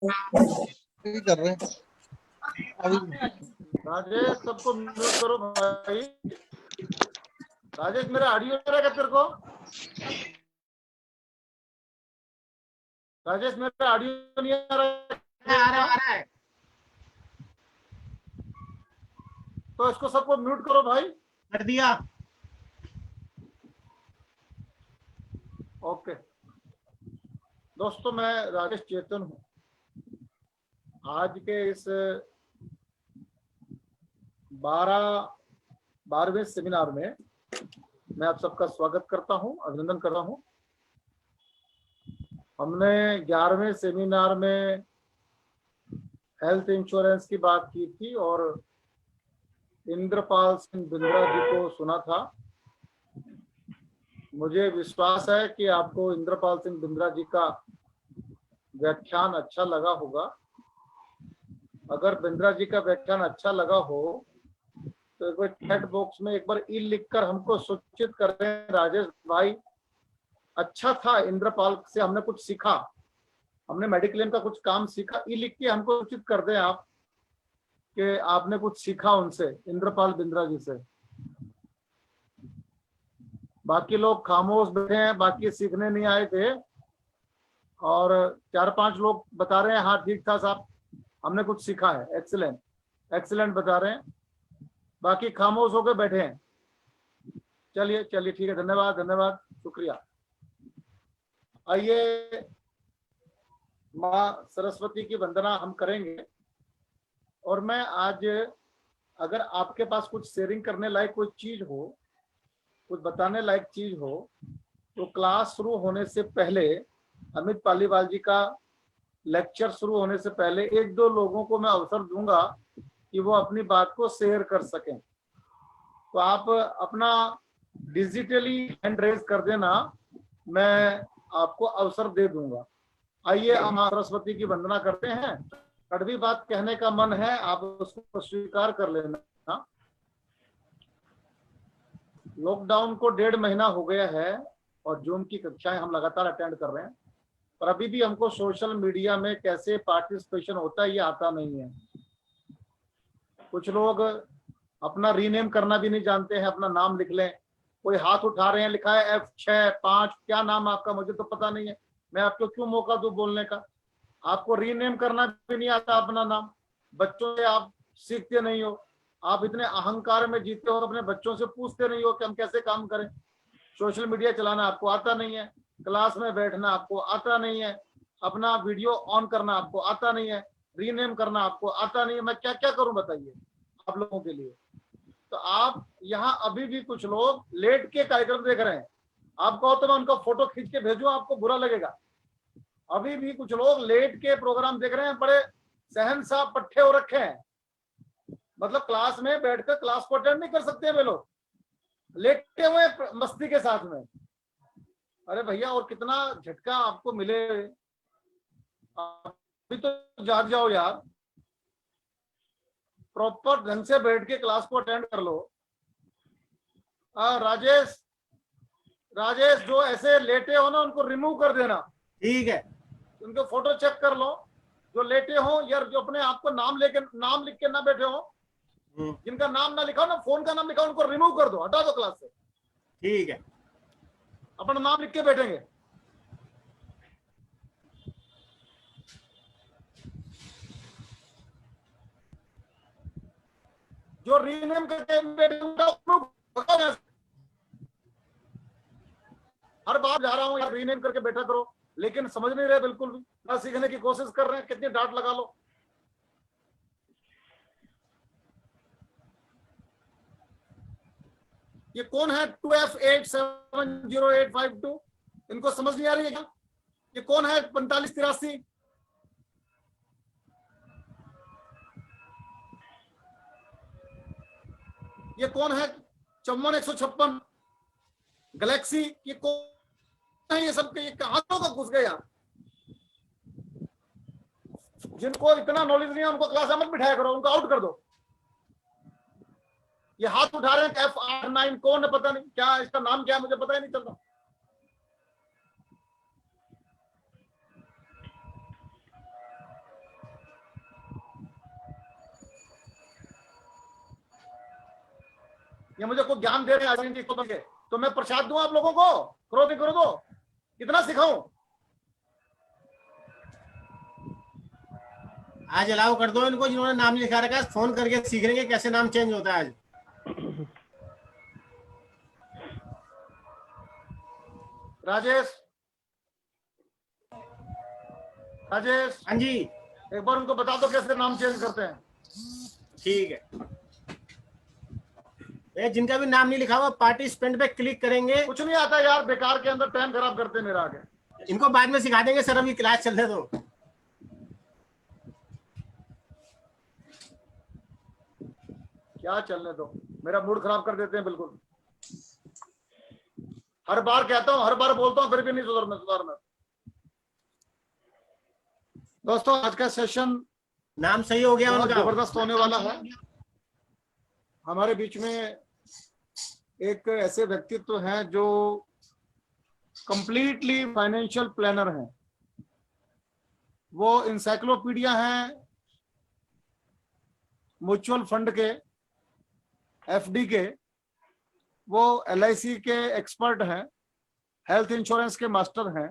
कर रहे हैं अभी। राजेश सबको म्यूट करो भाई। राजेश मेरा ऑडियो आ रहा है तेरे को? राजेश मेरा ऑडियो नहीं आ रहा है। तो इसको सबको म्यूट करो भाई। कर दिया। ओके दोस्तों, मैं राजेश चेतन हूँ। आज के इस 12वें सेमिनार में मैं आप सबका स्वागत करता हूँ, अभिनंदन कर रहा हूँ। हमने 11वें सेमिनार में हेल्थ इंश्योरेंस की बात की थी और इंद्रपाल सिंह बिंद्रा जी को सुना था। मुझे विश्वास है कि आपको इंद्रपाल सिंह बिंद्रा जी का व्याख्यान अच्छा लगा होगा। अगर बिंद्रा जी का व्याख्यान अच्छा लगा हो तो एक बार चैट बॉक्स में एक बार ई लिखकर हमको सूचित करें, राजेश भाई अच्छा था, इंद्रपाल से हमने कुछ सीखा, हमने मेडिक्लेम का कुछ काम सीखा। ई लिख के हमको सूचित कर दें आप कि आपने कुछ सीखा उनसे, इंद्रपाल बिंद्रा जी से। बाकी लोग खामोश बैठे हैं, बाकी सीखने नहीं आए थे, और 4-5 लोग बता रहे हैं हाँ ठीक था साहब, हमने कुछ सीखा है। एक्सीलेंट एक्सीलेंट बता रहे हैं, बाकी खामोश होकर बैठे हैं। चलिए चलिए ठीक है, धन्यवाद धन्यवाद, शुक्रिया। आइए माँ सरस्वती की वंदना हम करेंगे। और मैं आज, अगर आपके पास कुछ शेयरिंग करने लायक कोई चीज हो, कुछ बताने लायक चीज हो, तो क्लास शुरू होने से पहले, अमित पालीवाल जी का लेक्चर शुरू होने से पहले 1-2 लोगों को मैं अवसर दूंगा कि वो अपनी बात को शेयर कर सकें। तो आप अपना डिजिटली हैंड रेज कर देना, मैं आपको अवसर दे दूंगा। आइए हम सरस्वती की वंदना करते हैं। कड़वी बात कहने का मन है, आप उसको स्वीकार कर लेना। लॉकडाउन को 1.5 महीना हो गया है और जूम की कक्षाएं हम लगातार अटेंड कर रहे हैं, पर अभी भी हमको सोशल मीडिया में कैसे पार्टिसिपेशन होता है ये आता नहीं है। कुछ लोग अपना रीनेम करना भी नहीं जानते हैं, अपना नाम लिख लें। कोई हाथ उठा रहे हैं, लिखा है F6-5, क्या नाम आपका, मुझे तो पता नहीं है, मैं आपको क्यों मौका दूं बोलने का। आपको रीनेम करना भी नहीं आता अपना नाम, बच्चों से आप सीखते नहीं हो, आप इतने अहंकार में जीते हो, अपने बच्चों से पूछते नहीं हो कि हम कैसे काम करें। सोशल मीडिया चलाना आपको आता नहीं है, क्लास में बैठना आपको आता नहीं है, अपना वीडियो ऑन करना आपको आता नहीं है, रीनेम करना आपको आता नहीं है। मैं क्या क्या करूं बताइए आप लोगों के लिए। तो आप यहाँ अभी भी कुछ लोग लेट के कार्यक्रम देख रहे हैं, आप कहो तो मैं उनका फोटो खींच के भेजूं, आपको बुरा लगेगा। अभी भी कुछ लोग लेट के प्रोग्राम देख रहे हैं, बड़े शहंशाह पट्टे हो रखे हैं, मतलब क्लास में बैठकर क्लास को अटेंड नहीं कर सकते वे लोग, लेटे हुए मस्ती के साथ में। अरे भैया, और कितना झटका आपको मिले, अभी तो जाग जाओ यार, प्रॉपर ढंग से बैठ के क्लास को अटेंड कर लो। राजेश राजेश जो ऐसे लेटे हो ना उनको रिमूव कर देना, ठीक है। उनको फोटो चेक कर लो, जो लेटे हो यार, जो अपने आप को नाम लिख के ना बैठे हो, जिनका नाम ना लिखा हो ना, फोन का नाम लिखा हो, उनको रिमूव कर दो, हटा दो क्लास से। ठीक है, अपना नाम लिख के बैठेंगे। जो रीनेम करके बैठे हर बार जा रहा हूं यार, रीनेम करके बैठा करो, लेकिन समझ नहीं रहे बिल्कुल भी, ना सीखने की कोशिश कर रहे हैं, कितनी डांट लगा लो। ये कौन है 2F870852? इनको समझ नहीं आ रही है क्या? ये कौन है 4583? ये कौन है 54-156? गैलेक्सी, ये कौन है? ये सब ये कहां का घुस गए यार? जिनको इतना नॉलेज नहीं है उनको क्लास में मत बिठाया करो, उनको आउट कर दो। ये हाथ उठा रहे हैं F89, कौन है पता नहीं, क्या इसका नाम क्या है मुझे पता ही नहीं चलता। ये मुझे कोई ज्ञान दे रहे हैं अरविंद जी को के, तो मैं प्रसाद दूं आप लोगों को? करो नहीं करो दो, कितना सिखाऊं? आज अलाउ कर दो इनको जिन्होंने नाम लिखा रखा है, फोन करके सीख लेंगे कैसे नाम चेंज होता है आज। राजेश, राजेश, हाँ जी एक बार उनको बता दो कैसे नाम चेंज करते हैं। ठीक है। ये जिनका भी नाम नहीं लिखा हुआ पार्टिसिपेंट पे क्लिक करेंगे। कुछ नहीं आता यार, बेकार के अंदर टाइम खराब करते हैं मेरा आगे। इनको बाद में सिखा देंगे सर, अभी क्लास चलने दो। क्या चलने दो, मेरा मूड खराब कर देते हैं बिल्कुल। हर बार कहता हूं, हर बार बोलता हूं, फिर भी नहीं सुधरना। दोस्तों आज का सेशन नाम सही हो गया बहुत उनका, जबरदस्त होने वाला है। हमारे बीच में एक ऐसे व्यक्तित्व हैं जो कंप्लीटली फाइनेंशियल प्लानर हैं। वो इंसाइक्लोपीडिया हैं म्यूचुअल फंड के, एफडी के। वो एलआईसी के एक्सपर्ट हैं, हेल्थ इंश्योरेंस के मास्टर हैं,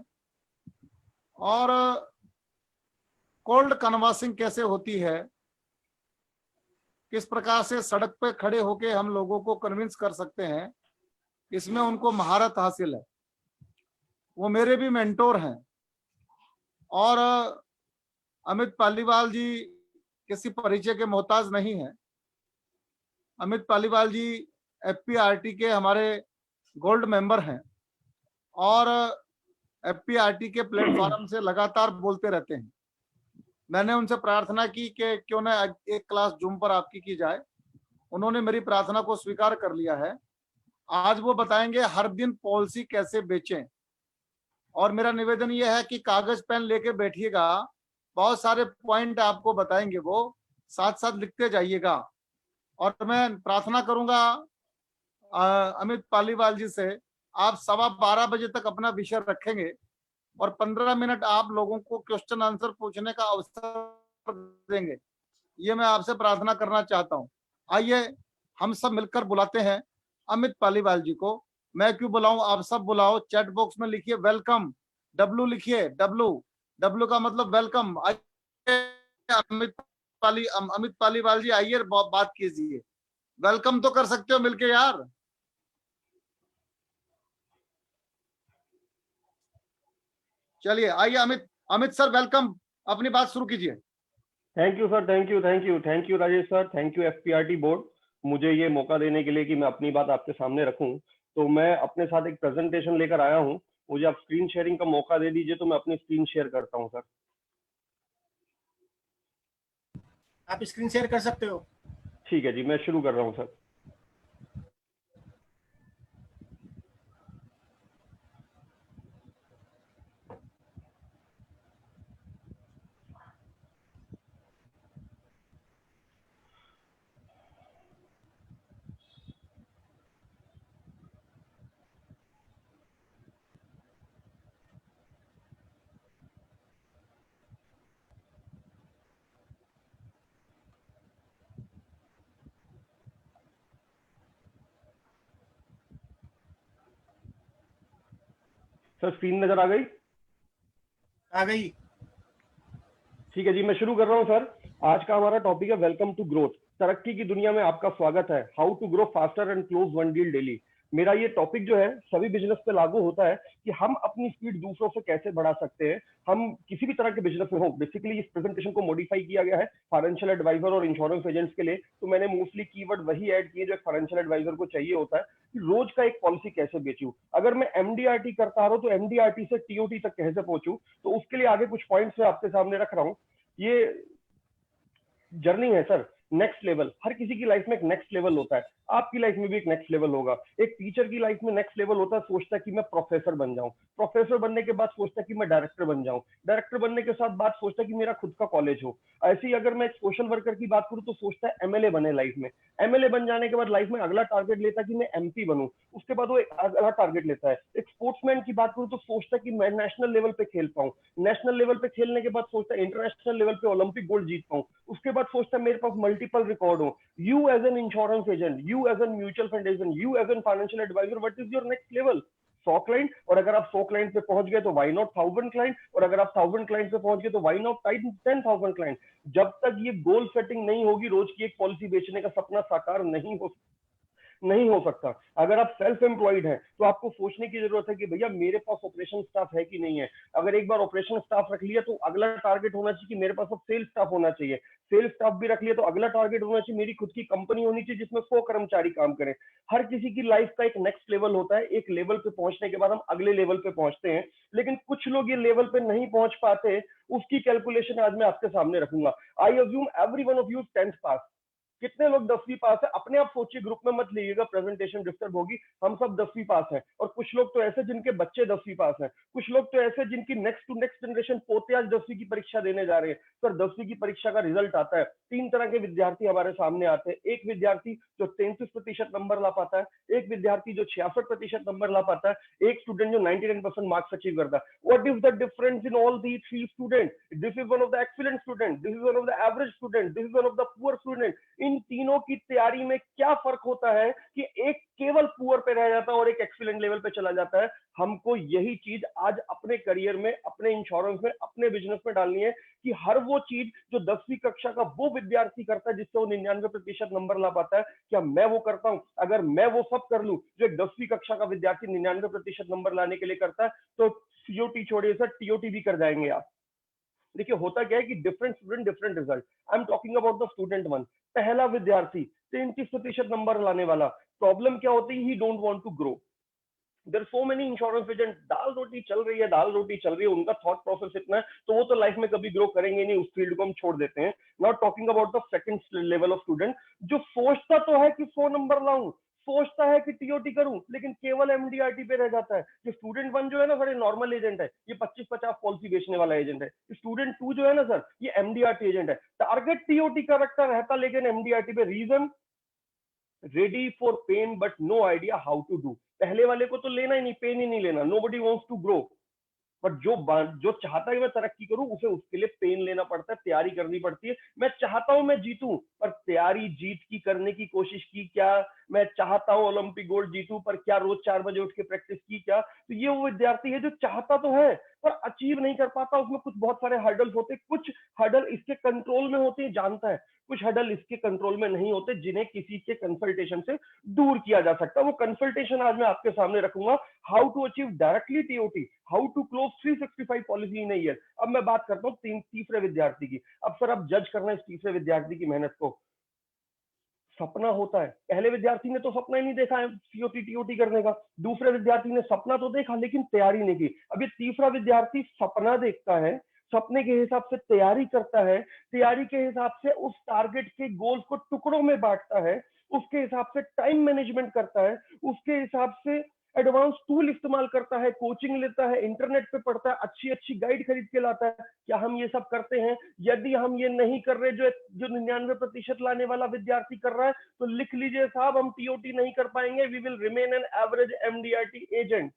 और कोल्ड कन्वासिंग कैसे होती है, किस प्रकार से सड़क पे खड़े होके हम लोगों को कन्विंस कर सकते हैं, इसमें उनको महारत हासिल है। वो मेरे भी मेंटोर हैं। और अमित पालीवाल जी किसी परिचय के मोहताज नहीं है। अमित पालीवाल जी एफपीआरटी के हमारे गोल्ड मेंबर हैं और एफपीआरटी के प्लेटफॉर्म से लगातार बोलते रहते हैं। मैंने उनसे प्रार्थना की कि क्यों ना एक क्लास जूम पर आपकी की जाए। उन्होंने मेरी प्रार्थना को स्वीकार कर लिया है। आज वो बताएंगे हर दिन पॉलिसी कैसे बेचें। और मेरा निवेदन यह है कि कागज पेन लेके बैठिएगा, बहुत सारे पॉइंट आपको बताएंगे, वो साथ साथ लिखते जाइएगा। और मैं प्रार्थना करूंगा अमित पालीवाल जी से, आप 12:15 बजे तक अपना विषय रखेंगे और 15 मिनट आप लोगों को क्वेश्चन आंसर पूछने का अवसर देंगे। ये मैं आपसे प्रार्थना करना चाहता हूं। आइए हम सब मिलकर बुलाते हैं अमित पालीवाल जी को। मैं क्यों बुलाऊं, आप सब बुलाओ। चैट बॉक्स में लिखिए वेलकम, डब्लू लिखिए, डब्लू का मतलब वेलकम। अमित पालीवाल जी आइए, बात कीजिए। वेलकम तो कर सकते हो मिलके यार। चलिए आइए अमित सर वेलकम, अपनी बात शुरू कीजिए। Thank you sir, thank you Rajesh sir, thank you FPRT board, मुझे ये मौका देने के लिए कि मैं अपनी बात आपके सामने रखूं। तो मैं अपने साथ एक प्रेजेंटेशन लेकर आया हूं। मुझे आप स्क्रीन शेयरिंग का मौका दे दीजिए तो मैं अपनी स्क्रीन शेयर करता हूं सर। आप स्क्रीन शेयर कर सकते हो। ठीक है जी, मैं शुरू कर रहा हूं सर। सर स्क्रीन नजर आ गई? आ गई। ठीक है जी, मैं शुरू कर रहा हूं सर। आज का हमारा टॉपिक है वेलकम टू ग्रोथ। तरक्की की दुनिया में आपका स्वागत है। How to grow faster and close one deal daily. मेरा ये टॉपिक जो है सभी बिजनेस पे लागू होता है कि हम अपनी स्पीड दूसरों से कैसे बढ़ा सकते हैं। हम किसी भी तरह के बिजनेस में हो। बेसिकली इस प्रेजेंटेशन को मॉडिफाई किया गया है फाइनेंशियल एडवाइजर और इंश्योरेंस एजेंट्स के लिए। तो मैंने मोस्टली कीवर्ड वही ऐड किए जो एक फाइनेंशियल एडवाइजर को चाहिए होता है कि रोज का एक पॉलिसी कैसे बेचूं। अगर मैं एमडीआरटी करता रहा तो एमडीआरटी से टीओटी तक कैसे पहुंचूं, तो उसके लिए आगे कुछ पॉइंट्स मैं आपके सामने रख रहा हूं। ये जर्नी है सर, नेक्स्ट लेवल। हर किसी की लाइफ में एक नेक्स्ट लेवल होता है, आपकी लाइफ में भी एक नेक्स्ट लेवल होगा। एक टीचर की लाइफ में नेक्स्ट लेवल होता है, सोचता है कि मैं प्रोफेसर बन जाऊं। प्रोफेसर बनने के बाद सोचता है कि मैं डायरेक्टर बन जाऊं। डायरेक्टर बनने के साथ बाद सोचता है कि मेरा खुद का कॉलेज हो। ऐसे ही अगर मैं एक सोशल वर्कर की बात करूं तो सोचता है एमएलए बने लाइफ में। एमएलए बन जाने के बाद लाइफ में अगला टारगेट लेता है कि मैं एमपी बनूं। उसके बाद वो एक अगला टारगेट लेता है। एक स्पोर्ट्समैन की बात करूं तो सोचता है कि मैं नेशनल लेवल पे खेल पाऊं। नेशनल लेवल पे खेलने के बाद सोचता है इंटरनेशनल लेवल पे ओलंपिक गोल्ड जीत पाऊं। उसके बाद सोचता है मेरे पास मल्टीपल रिकॉर्ड हो। You as an insurance agent, you as an mutual fund agent, you as an financial advisor, what is your next level? 100 client, और अगर आप 100 क्लाइंट पे पहुंच गए तो व्हाई नॉट 1000 क्लाइंट, और अगर आप 1000 क्लाइंट पे पहुंच गए तो व्हाई नॉट 10,000 क्लाइंट। जब तक ये गोल सेटिंग नहीं होगी, रोज की एक पॉलिसी बेचने का सपना साकार नहीं हो सकता। अगर आप सेल्फ एम्प्लॉयड हैं तो आपको सोचने की जरूरत है कि भैया मेरे पास ऑपरेशन स्टाफ है कि नहीं है। अगर एक बार ऑपरेशन स्टाफ रख लिया तो अगला टारगेट होना चाहिए कि मेरे पास अब सेल्स स्टाफ होना चाहिए। सेल्स स्टाफ भी रख लिया तो अगला टारगेट होना चाहिए मेरी खुद की कंपनी होनी चाहिए जिसमें 100 कर्मचारी काम करें। हर किसी की लाइफ का एक नेक्स्ट लेवल होता है। एक लेवल पे पहुंचने के बाद हम अगले लेवल पे पहुंचते हैं, लेकिन कुछ लोग ये लेवल पे नहीं पहुंच पाते। उसकी कैलकुलेशन आज मैं आपके सामने रखूंगा। I assume every one of you 10th पास। कितने लोग 10वीं पास है? अपने आप सोचिए, ग्रुप में मत लीजिएगा, प्रेजेंटेशन डिस्टर्ब होगी। हम सब 10वीं पास हैं, और कुछ लोग तो ऐसे जिनके बच्चे 10वीं पास हैं, कुछ लोग तो ऐसे जिनकी नेक्स्ट टू नेक्स्ट जनरेशन पोते आज 10वीं की परीक्षा देने जा रहे हैं। सर 10वीं की परीक्षा का रिजल्ट आता है, 3 तरह के विद्यार्थी हमारे सामने आते हैं। एक विद्यार्थी जो 33% नंबर ला पाता है, एक विद्यार्थी जो 66% नंबर ला पाता है, एक स्टूडेंट जो 99% मार्क्स अचीव करता है। What is the difference in all the 3 student? This is one of the excellent student, this is one of the average student, this is one of the poor student. इन तीनों की तैयारी में क्या फर्क होता है कि एक केवल पुअर पे रह जाता है और एक एक्सीलेंट लेवल पे चला जाता है? हमको यही चीज आज अपने करियर में, अपने इंश्योरेंस में, अपने बिजनेस में डालनी है कि हर वो चीज जो 10वीं कक्षा का वो विद्यार्थी करता है जिससे वो 99% नंबर ला पाता है, क्या मैं वो करता हूं? अगर मैं वो सब कर लूं जो एक 10वीं कक्षा का विद्यार्थी 99% नंबर लाने के लिए करता है, तो सीओटी छोड़िए सर, टीओटी भी कर जाएंगे आप। देखिए होता क्या है कि different student different result. I am talking about the student 1। पहला विद्यार्थी 33% नंबर लाने वाला। प्रॉब्लम क्या होती है? He don't want to grow. There so many insurance agent, दाल रोटी चल रही है, दाल रोटी चल रही है, उनका थॉट प्रोसेस इतना है तो वो तो लाइफ में कभी ग्रो करेंगे नहीं, उस फील्ड को हम छोड़ देते हैं। Not talking about the second level of student, जो सोचता तो है कि 100 नंबर लाऊं, सोचता है कि टीओटी करूं, लेकिन केवल एमडीआरटी पे रह जाता है। ये स्टूडेंट 1 जो है ना सर, ये नॉर्मल एजेंट है, ये 25-50 पॉलिसी बेचने वाला एजेंट है। स्टूडेंट 2 जो है ना सर, ये एमडीआरटी एजेंट है। टारगेट टीओटी का रखता रहता लेकिन एमडीआरटी पे। Reason? Ready for pain but no idea how to do. पहले वाले को तो लेना ही नहीं, पेन ही नहीं लेना, nobody wants to grow. But जो चाहता है मैं तरक्की करूं, उसे उसके लिए पेन लेना पड़ता है, तैयारी करनी पड़ती है। मैं चाहता हूं मैं जीतूं, पर तैयारी जीत की करने की कोशिश की क्या? मैं चाहता हूं ओलंपिक गोल्ड जीतूं, पर क्या रोज 4 बजे उठ के प्रैक्टिस की क्या? तो ये वो विद्यार्थी है जो चाहता तो है पर अचीव नहीं कर पाता। उसमें कुछ बहुत सारे हर्डल्स होते, कुछ हर्डल इसके कंट्रोल में होते हैं, जानता है, कुछ हर्डल इसके कंट्रोल में नहीं होते, जिन्हें किसी के कंसल्टेशन से दूर किया जा सकता है। वो कंसल्टेशन आज मैं आपके सामने रखूंगा। How to achieve directly TOT, how to close 365 policy in a year. अब मैं बात करता हूँ तीसरे विद्यार्थी की। अब सर आप जज करना है इस तीसरे विद्यार्थी की मेहनत को। सपना होता है, पहले विद्यार्थी ने तो सपना ही नहीं देखा है सीओटी टीओटी करने का। दूसरे विद्यार्थी ने सपना तो देखा लेकिन तैयारी नहीं की। अब ये तीसरा विद्यार्थी सपना देखता है, सपने के हिसाब से तैयारी करता है, तैयारी के हिसाब से उस टारगेट के गोल्स को टुकड़ों में बांटता है, उसके हिसाब से टाइम मैनेजमेंट करता है, उसके हिसाब से एडवांस टूल इस्तेमाल करता है, कोचिंग लेता है, इंटरनेट पे पढ़ता है, अच्छी अच्छी गाइड खरीद के लाता है। क्या हम ये सब करते हैं? यदि हम ये नहीं कर रहे, जो 99% लाने वाला विद्यार्थी कर रहा है, तो लिख लीजिए साहब, हम टीओटी नहीं कर पाएंगे। We will remain an average MDRT agent.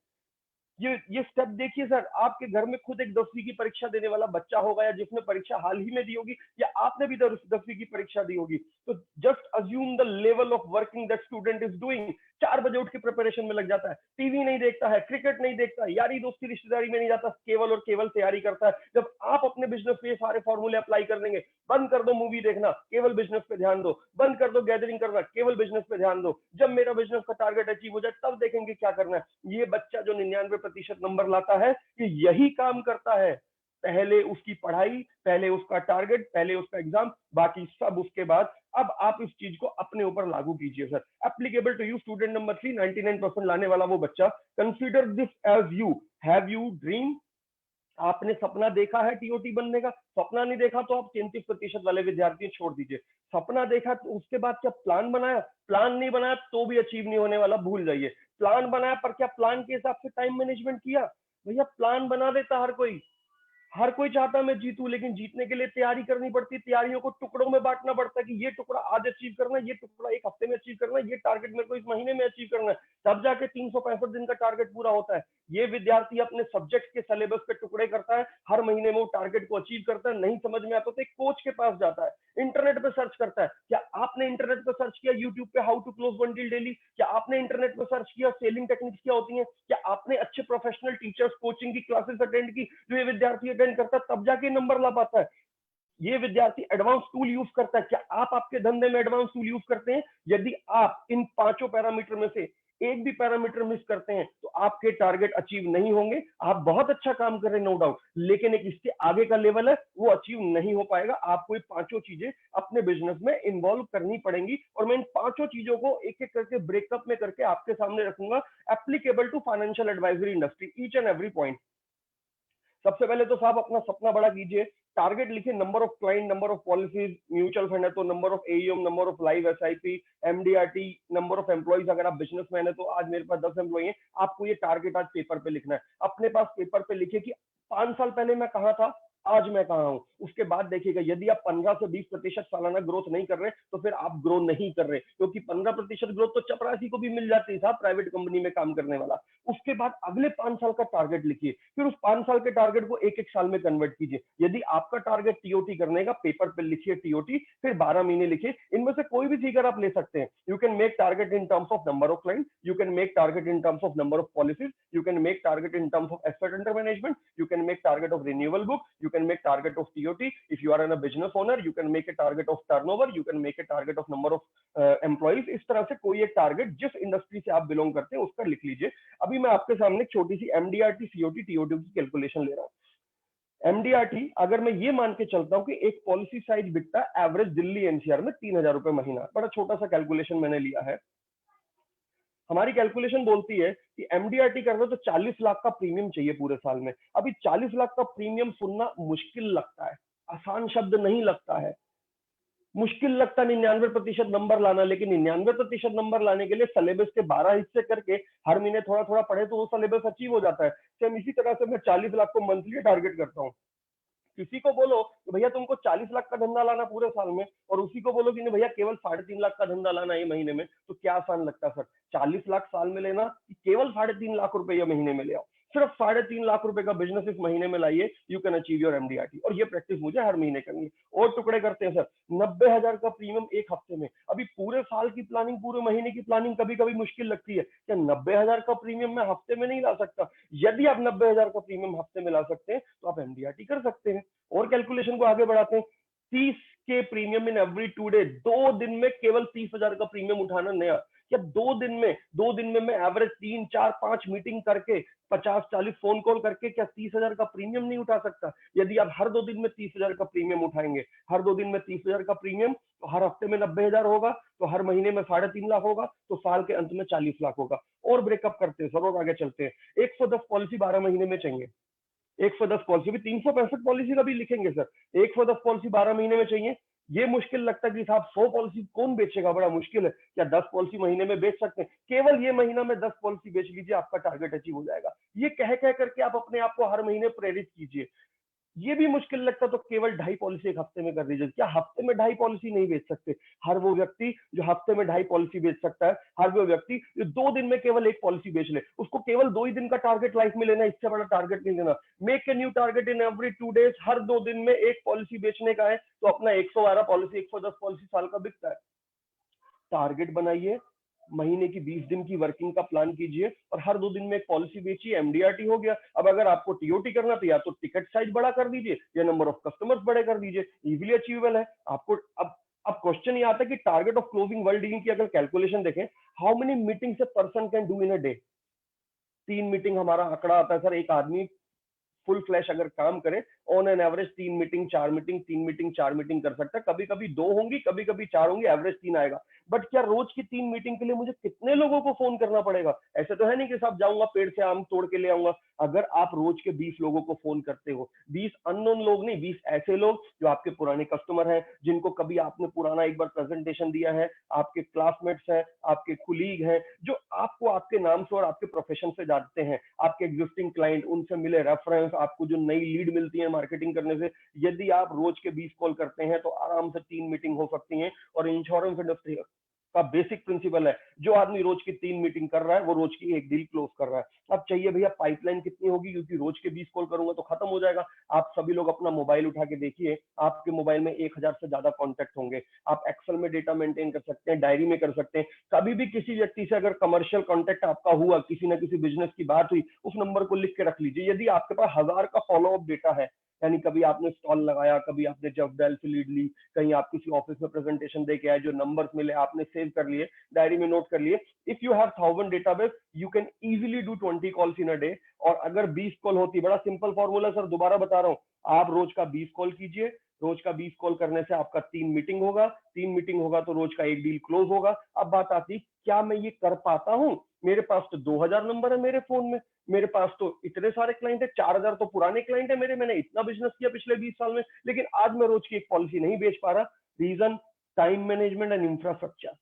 ये स्टेप देखिए सर, आपके घर में खुद एक 10वीं की परीक्षा देने वाला बच्चा होगा, या जिसने परीक्षा हाल ही में दी होगी, या आपने भी 10वीं की परीक्षा दी होगी, तो just assume the level of working that student is doing. 4 बजे उठ के प्रिपरेशन में लग जाता है, टीवी नहीं देखता है, क्रिकेट नहीं देखता है, यारी दोस्ती रिश्तेदारी में नहीं जाता, केवल और केवल तैयारी करता है। जब आप अपने बिजनेस पे सारे फॉर्मूले अप्लाई कर देंगे, बंद कर दो मूवी देखना, केवल बिजनेस पे ध्यान दो, बंद कर दो गैदरिंग करना, केवल बिजनेस पे ध्यान दो, जब मेरा बिजनेस का टारगेट अचीव हो जाए तब देखेंगे क्या करना है। ये बच्चा जो 99% नंबर लाता है, ये यही काम करता है। पहले उसकी पढ़ाई, पहले उसका टारगेट, पहले उसका एग्जाम, बाकी सब उसके बाद। अब आप इस चीज को अपने ऊपर लागू कीजिए sir. Applicable to you student number 3, 99% लाने वाला वो बच्चा। Consider this as you. Have you dream? आपने सपना देखा है टीओटी बनने का? सपना नहीं देखा तो आप 33% वाले विद्यार्थी छोड़ दीजिए। सपना देखा तो उसके बाद क्या प्लान बनाया? प्लान नहीं बनाया तो भी अचीव नहीं होने वाला, भूल जाइए। प्लान बनाया पर क्या प्लान के हिसाब से टाइम मैनेजमेंट किया? भैया प्लान बना देता हर कोई चाहता है मैं जीतूं, लेकिन जीतने के लिए तैयारी करनी पड़ती है। तैयारियों को टुकड़ों में बांटना पड़ता है कि ये टुकड़ा आज अचीव करना है, ये टुकड़ा 1 हफ्ते में अचीव करना है, ये टारगेट मेरे को इस महीने में अचीव करना है, तब जाके 365 दिन का टारगेट पूरा होता है। ये विद्यार्थी अपने सब्जेक्ट के सिलेबस पे टुकड़े करता है, हर महीने में वो टारगेट को अचीव करता है। नहीं समझ में आता तो एक कोच के पास जाता है, इंटरनेट पे सर्च करता है। क्या आपने इंटरनेट पे सर्च किया यूट्यूब पे how to close one deal daily? क्या आपने इंटरनेट पे सर्च किया सेलिंग टेक्निक्स क्या होती हैं? क्या आपने अच्छे प्रोफेशनल टीचर्स कोचिंग की क्लासेस अटेंड की जो ये विद्यार्थी अटेंड करता है, तब जाके नंबर ला पाता है? ये विद्यार्थी एडवांस टूल यूज करता है। क्या आप आपके धंधे में एडवांस टूल यूज करते हैं? यदि आप इन पांचों पैरामीटर में से एक भी पैरामीटर मिस करते हैं तो आपके टारगेट अचीव नहीं होंगे। आप बहुत अच्छा काम कर रहे हैं नो डाउट, लेकिन एक इसके आगे का लेवल है वो अचीव नहीं हो पाएगा। आपको ये पांचों चीजें अपने बिजनेस में इन्वॉल्व करनी पड़ेंगी और मैं इन पांचों चीजों को एक एक करके ब्रेकअप में करके आपके सामने रखूंगा, applicable to financial advisory industry, each and every point. सबसे पहले तो साहब अपना सपना बड़ा कीजिए, टारगेट लिखिए, number of client, number of policies, mutual fund है तो number of AEM, number of live SIP, MDRT, number of employees. अगर आप बिजनेसमैन है तो आज मेरे पास 10 एम्प्लॉई हैं, आपको ये टारगेट आज पेपर पे लिखना है। अपने पास पेपर पे लिखिए कि 5 साल पहले मैं कहां था, आज मैं कहां हूं। उसके बाद देखिएगा यदि आप 15 से 20% सालाना ग्रोथ नहीं कर रहे तो फिर आप ग्रो नहीं कर रहे, क्योंकि 15% ग्रोथ तो चपरासी को भी मिल जाती था प्राइवेट कंपनी में काम करने वाला। उसके बाद अगले 5 साल का टारगेट लिखिए, फिर उस 5 साल के टारगेट को एक एक साल में कन्वर्ट कीजिए। यदि आपका टारगेट टीओटी करने का, पेपर पे लिखिए टीओटी, फिर 12 महीने लिखिए। इनमें से कोई भी फिगर आप ले सकते हैं। You can make target in terms of number of client, you can make target in terms of number of policies, you can make target in terms of asset under management, you can make target of renewal book, you can make target of TOT. If you are a business owner, you can make a target of turnover, you can make a target of number of employees. इस तरह से कोई एक target जिस industry से आप belong करते हैं उसका लिख लीजिए। अभी मैं आपके सामने एक छोटी सी एमडीआरटी सीओटी टीओटी की कैलकुलेशन ले रहा हूँ। एमडीआरटी अगर मैं ये मान के चलता हूँ कि एक पॉलिसी साइज बिकता है एवरेज दिल्ली एनसीआर में 3,000 रुपए महीना, बड़ा छोटा सा कैलकुलेशन मैंने लिया है। हमारी कैलकुलेशन बोलती है कि एमडीआरटी कर रहे हो तो 40 लाख का प्रीमियम चाहिए पूरे साल में। अभी 40 लाख का प्रीमियम सुनना मुश्किल लगता है, आसान शब्द नहीं लगता है, मुश्किल लगता है 99% नंबर लाना, लेकिन 99% नंबर लाने के लिए सिलेबस के 12 हिस्से करके हर महीने थोड़ा थोड़ा पढ़े तो वो सिलेबस अचीव हो जाता है। सेम इसी तरह से मैं 40 लाख को मंथली टारगेट करता हूँ। किसी को बोलो कि भैया तुमको 40 लाख का धंधा लाना पूरे साल में, और उसी को बोलो कि नहीं भैया केवल 3.5 लाख का धंधा लाना है महीने में, तो क्या आसान लगता है सर? 40 लाख साल में लेना कि केवल 3.5 लाख रुपए या महीने में ले आओ? सिर्फ 3.5 लाख रुपए का बिजनेस इस महीने में लाइए, you can achieve your MDRT. और ये प्रैक्टिस मुझे हर महीने करनी है। और टुकड़े करते हैं सर, 90,000 का प्रीमियम एक हफ्ते में। अभी पूरे साल की प्लानिंग, पूरे महीने की प्लानिंग कभी कभी मुश्किल लगती है। क्या 90,000 का प्रीमियम मैं हफ्ते में नहीं ला सकता? यदि आप 90,000 का प्रीमियम हफ्ते में ला सकते हैं तो आप एमडीआरटी कर सकते हैं। और कैलकुलेशन को आगे बढ़ाते हैं, 30 के प्रीमियम इन एवरी 2 डे, 2 दिन में केवल 30,000 का प्रीमियम उठाना नया। क्या 2 दिन में मैं एवरेज 3, 4, 5 मीटिंग करके 50-40 फोन कॉल करके क्या 30,000 का प्रीमियम नहीं उठा सकता? यदि आप हर 2 दिन में 30,000 का प्रीमियम उठाएंगे, हर 2 दिन में 30,000 का प्रीमियम, तो हर हफ्ते में 90,000 होगा, तो हर महीने में 3.5 लाख होगा, तो साल के अंत में 40 लाख होगा। और ब्रेकअप करते हैं सर, और आगे चलते हैं। 110 पॉलिसी 12 महीने में चाहिए। 110 पॉलिसी भी 365 पॉलिसी का भी लिखेंगे सर। 110 पॉलिसी 12 महीने में चाहिए। ये मुश्किल लगता है कि साहब 100 पॉलिसी कौन बेचेगा, बड़ा मुश्किल है। क्या 10 पॉलिसी महीने में बेच सकते हैं? केवल ये महीना में 10 पॉलिसी बेच लीजिए, आपका टारगेट अचीव हो जाएगा। ये कह कह करके आप अपने आप को हर महीने प्रेरित कीजिए। ये भी मुश्किल लगता तो केवल 2.5 पॉलिसी एक हफ्ते में कर दीजिए। क्या हफ्ते में 2.5 पॉलिसी नहीं बेच सकते? हर वो व्यक्ति जो हफ्ते में 2.5 पॉलिसी बेच सकता है, हर वो व्यक्ति जो 2 दिन में केवल 1 पॉलिसी बेच ले, उसको केवल 2 ही दिन का टारगेट लाइफ में लेना, इससे बड़ा टारगेट नहीं लेना। Make a new target in every 2 days, हर 2 दिन में 1 पॉलिसी बेचने का है, तो अपना 112 पॉलिसी, 110 पॉलिसी साल का बिकता है। टारगेट बनाइए, महीने की 20 दिन की वर्किंग का प्लान कीजिए और हर 2 दिन में एक पॉलिसी बेचिए, एमडीआरटी हो गया। अब अगर आपको टीओटी करना तो या तो टिकट साइज बड़ा कर दीजिए या नंबर ऑफ कस्टमर्स बड़े कर दीजिए, इजीली अचीवेबल है आपको। अब क्वेश्चन ये आता है कि target of closing world dealing की अगर कैलकुलेशन देखें, how many meetings a person can do in a day? 3 meeting हमारा आंकड़ा आता है सर। एक आदमी फुल फ्लैश अगर काम करे, on an average 3 meeting 4 meeting 3 meeting 4 meeting कर सकता है। कभी कभी 2 होंगी, कभी कभी 4 होंगी, एवरेज 3 आएगा। बट क्या रोज की 3 मीटिंग के लिए मुझे कितने लोगों को फोन करना पड़ेगा? ऐसे तो है नहीं कि साहब जाऊंगा पेड़ से आम तोड़ के ले आऊंगा। अगर आप रोज के 20 लोगों को फोन करते हो, 20 अननोन लोग नहीं, 20 ऐसे लोग जो आपके पुराने कस्टमर हैं, जिनको कभी आपने पुराना एक बार प्रेजेंटेशन दिया है, आपके क्लासमेट्स हैं, आपके कुलीग हैं, जो आपको आपके नाम से और आपके प्रोफेशन से जानते हैं, आपके एग्जिस्टिंग क्लाइंट, उनसे मिले रेफरेंस, आपको जो नई लीड मिलती है मार्केटिंग करने से, यदि आप रोज के 20 कॉल करते हैं तो आराम से 3 मीटिंग हो सकती हैं। और इंश्योरेंस इंडस्ट्री का बेसिक प्रिंसिपल है। जो आदमी रोज की 3 मीटिंग कर रहा है वो रोज की 1 डील क्लोज कर रहा है। अब चाहिए भैया पाइपलाइन कितनी होगी, क्योंकि रोज के 20 कॉल करूंगा तो खत्म हो जाएगा। आप सभी लोग अपना मोबाइल उठा के देखिए, आपके मोबाइल में 1000 से ज्यादा कॉन्टेक्ट होंगे। आप एक्सेल में डेटा मेंटेन कर सकते हैं, डायरी में कर सकते हैं। कभी भी किसी व्यक्ति से अगर कमर्शियल कॉन्टेक्ट आपका हुआ, किसी ना किसी बिजनेस की बात हुई, उस नंबर को लिख के रख लीजिए। यदि आपके पास 1000 का फॉलोअप डेटा है, यानी कभी आपने स्टॉल लगाया, कभी आपने जब डायल से लीड ली, कहीं आप किसी ऑफिस में प्रेजेंटेशन दे के आए, जो नंबर्स मिले आपने सेव कर लिए, डायरी में नोट कर लिए। If you have 1000 database, you can easily do 20 calls in a day. और अगर 20 कॉल होती, बड़ा सिंपल फॉर्मूला सर, दोबारा बता रहा हूँ, आप रोज का 20 कॉल कीजिए। रोज का 20 कॉल करने से आपका 3 मीटिंग होगा, 3 मीटिंग होगा तो रोज का 1 डील क्लोज होगा। अब बात आती, क्या मैं ये कर पाता हूँ? मेरे पास तो 2000 नंबर है मेरे फोन में, मेरे पास तो इतने सारे क्लाइंट है, 4000 तो पुराने क्लाइंट है मेरे, मैंने इतना बिजनेस किया पिछले 20 साल में, लेकिन आज मैं रोज की एक पॉलिसी नहीं बेच पा रहा। Reason, time management and infrastructure.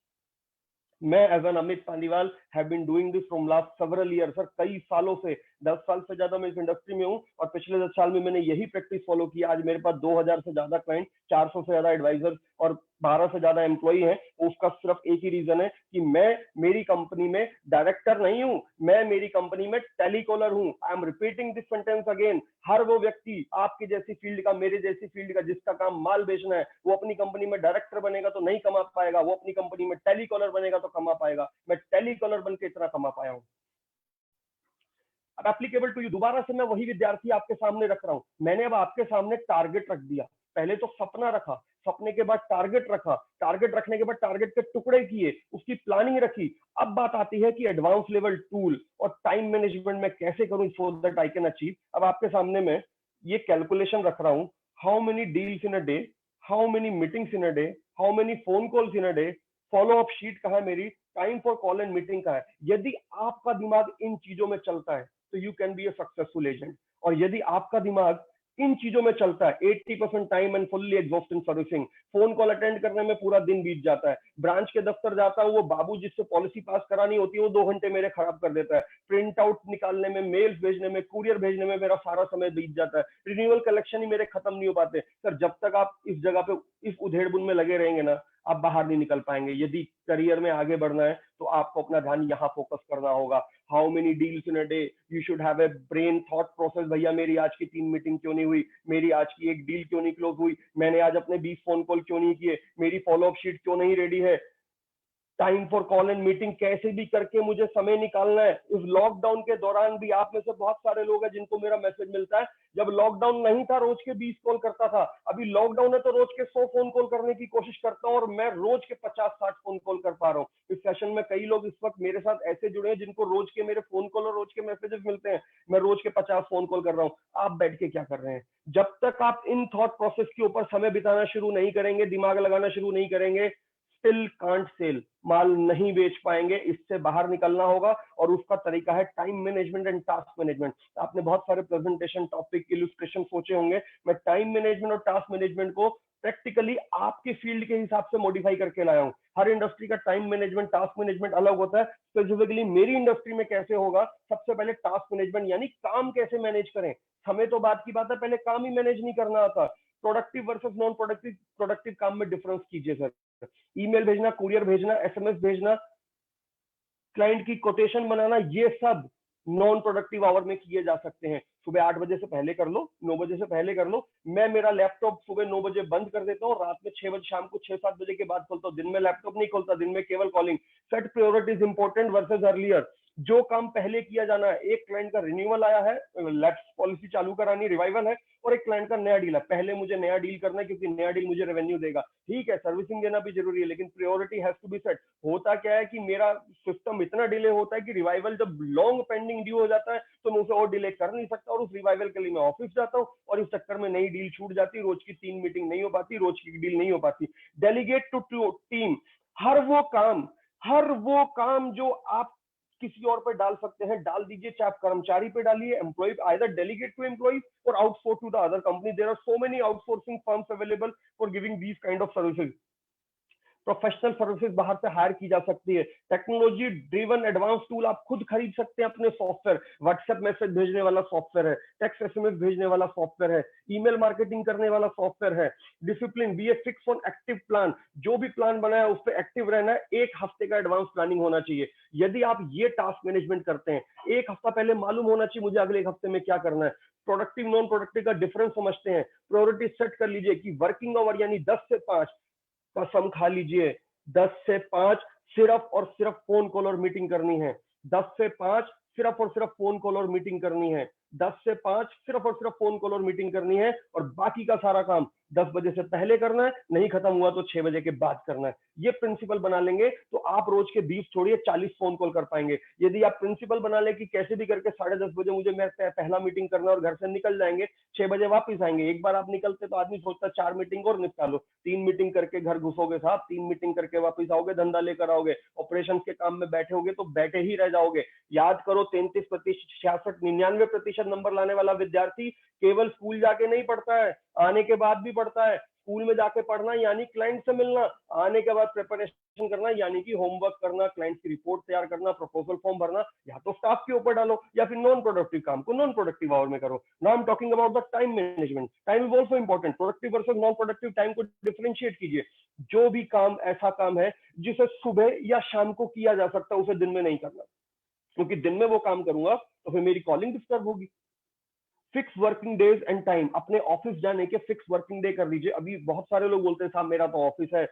मैं as an Amit Pandiwal have been doing this from last several year sir, कई सालों से, 10 साल से ज्यादा मैं इस इंडस्ट्री में हूं, और पिछले 10 साल में मैंने यही प्रैक्टिस फॉलो की। आज मेरे पास 2000 से ज्यादा क्लाइंट, 400 से ज्यादा एडवाइजर और 12 से ज्यादा एम्प्लॉई हैं। उसका सिर्फ एक ही रीजन है कि मैं मेरी कंपनी में डायरेक्टर नहीं हूं, मैं मेरी कंपनी में टेलीकॉलर हूं। I am repeating this sentence again. हर वो व्यक्ति आपकी जैसी फील्ड का, मेरे जैसी फील्ड का, जिसका काम माल बेचना है, वो अपनी कंपनी में डायरेक्टर बनेगा तो नहीं कमा पाएगा, वो अपनी कंपनी में टेलीकॉलर बनेगा तो कमा पाएगा। मैं टेलीकॉलर बन के इतना कमा पाया हूं। अब एप्लीकेबल टू यू, दोबारा से मैं वही विद्यार्थी आपके सामने रख रहा हूं। मैंने अब आपके सामने टारगेट रख दिया। पहले तो सपना रखा, सपने के बाद टारगेट रखा, टारगेट रखने के बाद टारगेट के टुकड़े किए, उसकी प्लानिंग रखी। अब बात आती है कि एडवांस लेवल टूल और टाइम मैनेजमेंट मैं कैसे करूं so that I can achieve. अब आपके सामने मैं ये कैलकुलेशन रख रहा हूं, how many deals in a day, how many meetings in a day, how many phone calls in a day, follow up sheet कहाँ है मेरी, time for call and meeting का है। यदि आपका दिमाग इन चीजों में चलता है तो you can be a successful agent. और यदि आपका दिमाग इन चीजों में चलता है, 80% time and fully exhaust in servicing, phone call attend करने में पूरा दिन बीत जाता है, ब्रांच के दफ्तर जाता हूँ, वो बाबू जिससे पॉलिसी पास करानी होती है वो 2 घंटे मेरे खराब कर देता है, प्रिंट आउट निकालने में, मेल्स भेजने में, कुरियर भेजने में मेरा सारा समय बीत जाता है, रिन्यूअल कलेक्शन ही मेरे खत्म नहीं हो पाते। सर जब तक आप इस जगह पे, इस उधेड़बुन में लगे रहेंगे ना, आप बाहर नहीं निकल पाएंगे। यदि करियर में आगे बढ़ना है तो आपको अपना ध्यान यहाँ फोकस करना होगा। How many deals in a day, you should have a brain thought process. भैया मेरी आज की 3 मीटिंग क्यों नहीं हुई, मेरी आज की 1 डील क्यों नहीं क्लोज हुई, मैंने आज अपने 20 फोन कॉल क्यों नहीं किए, मेरी फॉलोअप शीट क्यों नहीं रेडी है, time for call and meeting कैसे भी करके मुझे समय निकालना है। इस लॉकडाउन के दौरान भी आप में से बहुत सारे लोग हैं जिनको मेरा मैसेज मिलता है, जब लॉकडाउन नहीं था रोज के 20 कॉल करता था, अभी लॉकडाउन है तो रोज के 100 फोन कॉल करने की कोशिश करता हूं, और मैं रोज के 50-60 फोन कॉल कर पा रहा हूँ। इस सेशन में कई लोग इस वक्त मेरे साथ ऐसे जुड़े हैं जिनको रोज के मेरे फोन कॉल और रोज के मैसेजेस मिलते हैं। मैं रोज के 50 फोन कॉल कर रहा हूँ। आप बैठ के क्या कर रहे हैं? जब तक आप इन थॉट प्रोसेस के ऊपर समय बिताना शुरू नहीं करेंगे, दिमाग लगाना शुरू नहीं करेंगे, स्टिल कांट सेल, माल नहीं बेच पाएंगे। इससे बाहर निकलना होगा, और उसका तरीका है time management and task management. आपने बहुत सारे प्रेजेंटेशन टॉपिक, इलस्ट्रेशन सोचे होंगे। मैं टाइम मैनेजमेंट और टास्क मैनेजमेंट को प्रैक्टिकली आपके फील्ड के हिसाब से मॉडिफाई करके लाया हूं। हर इंडस्ट्री का टाइम मैनेजमेंट, टास्क मैनेजमेंट अलग होता है। स्पेसिफिकली मेरी इंडस्ट्री में कैसे होगा, सबसे पहले टास्क मैनेजमेंट यानी काम कैसे मैनेज करें। समय तो बात की बात है, पहले काम ही मैनेज नहीं करना आता। Productive versus non productive, productive काम में डिफरेंस कीजिए सर। ईमेल भेजना, कुरियर भेजना, एसएमएस भेजना, क्लाइंट की कोटेशन बनाना, ये सब नॉन प्रोडक्टिव आवर में किए जा सकते हैं। सुबह 8 बजे से पहले कर लो, 9 बजे से पहले कर लो। मैं मेरा लैपटॉप सुबह 9 बजे बंद कर देता हूँ, रात में 6 बजे, शाम को 6-7 बजे के बाद खोलता हूँ। दिन में लैपटॉप नहीं खोलता, दिन में केवल calling. Set priorities important versus earlier. जो काम पहले किया जाना है, एक क्लाइंट का रिन्यूअल आया है, लैप्स पॉलिसी चालू करानी, रिवाइवल है, और एक क्लाइंट का नया डील है, पहले मुझे नया डील करना है क्योंकि नया डील मुझे रेवेन्यू देगा। ठीक है, सर्विसिंग देना भी जरूरी है, लेकिन priority has to be set. होता क्या है कि मेरा सिस्टम इतना डिले होता है कि रिवाइवल जब लॉन्ग पेंडिंग ड्यू हो जाता है तो मैं उसे और डिले कर नहीं सकता, और उस रिवाइवल के लिए मैं ऑफिस जाता हूँ, और इस चक्कर में नई डील छूट जाती, रोज की 3 मीटिंग नहीं हो पाती, रोज की डील नहीं हो पाती। Delegate to team. हर वो काम जो आप किसी और पे डाल सकते हैं, डाल दीजिए, चाहे आप कर्मचारी पे डालिए, employ, either delegate to employ और outsource to the other company. There are so many outsourcing firms available for giving these kind of services. Professional services बाहर से हायर की जा सकती है, टेक्नोलॉजी ड्रिवन एडवांस टूल आप खुद खरीद सकते हैं अपने सॉफ्टवेयर, व्हाट्सएप मैसेज भेजने वाला सॉफ्टवेयर है, टेक्स्ट एसएमएस भेजने वाला सॉफ्टवेयर है, ईमेल मार्केटिंग करने वाला सॉफ्टवेयर है। Discipline, be a fix on active plan, जो भी प्लान बनाया उस पर एक्टिव रहना है, 1 हफ्ते का एडवांस प्लानिंग होना चाहिए। यदि आप ये टास्क मैनेजमेंट करते हैं, 1 हफ्ता पहले मालूम होना चाहिए मुझे अगले 1 हफ्ते में क्या करना है। प्रोडक्टिव नॉन प्रोडक्टिव का डिफरेंस समझते हैं, प्रायोरिटी सेट कर लीजिए कि वर्किंग आवर यानी 10 से 5, कसम खा लीजिए 10 से 5 सिर्फ और सिर्फ फोन कॉल और मीटिंग करनी है। 10 से 5 सिर्फ और सिर्फ फोन कॉल और मीटिंग करनी है। 10 से 5 सिर्फ और सिर्फ फोन कॉल और मीटिंग करनी है, और बाकी का सारा काम 10 बजे से पहले करना है, नहीं खत्म हुआ तो 6 बजे के बाद करना है। ये प्रिंसिपल बना लेंगे तो आप रोज के 20 छोड़िए 40 फोन कॉल कर पाएंगे। यदि आप प्रिंसिपल बना ले कि कैसे भी करके 10:30 बजे मुझे मैं पहला मीटिंग करना और घर से निकल जाएंगे, 6 बजे वापस आएंगे, एक बार आप निकलते तो आदमी सोचता 4 मीटिंग और निपटा लो, 3 मीटिंग करके घर घुसोगे साहब, 3 मीटिंग करके वापस आओगे, धंधा लेकर आओगे, ऑपरेशन के काम में बैठे होगे तो बैठे ही रह जाओगे। याद करो 33%, 66, 99% नंबर लाने वाला विद्यार्थी केवल स्कूल जाके नहीं पढ़ता है, आने के बाद भी पढ़ता है। स्कूल में जाके पढ़ना यानी क्लाइंट से मिलना, आने के बाद प्रिपरेशन करना यानी कि होमवर्क करना, क्लाइंट की रिपोर्ट तैयार करना, प्रपोजल फॉर्म भरना, या तो स्टाफ के ऊपर डालो या फिर नॉन प्रोडक्टिव काम को नॉन प्रोडक्टिव आवर में करो। Now I am talking about the time management. Time is also important, productive versus non productive time को डिफरेंशिएट कीजिए। जो भी काम ऐसा काम है जिसे सुबह या शाम को किया जा सकता है उसे दिन में नहीं करना, क्योंकि दिन में वो काम करूंगा तो फिर मेरी कॉलिंग डिस्टर्ब होगी। Fix working days and time, अपने ऑफिस जाने के फिक्स वर्किंग डे कर लीजिए। अभी बहुत सारे लोग बोलते हैं साहब मेरा तो ऑफिस है,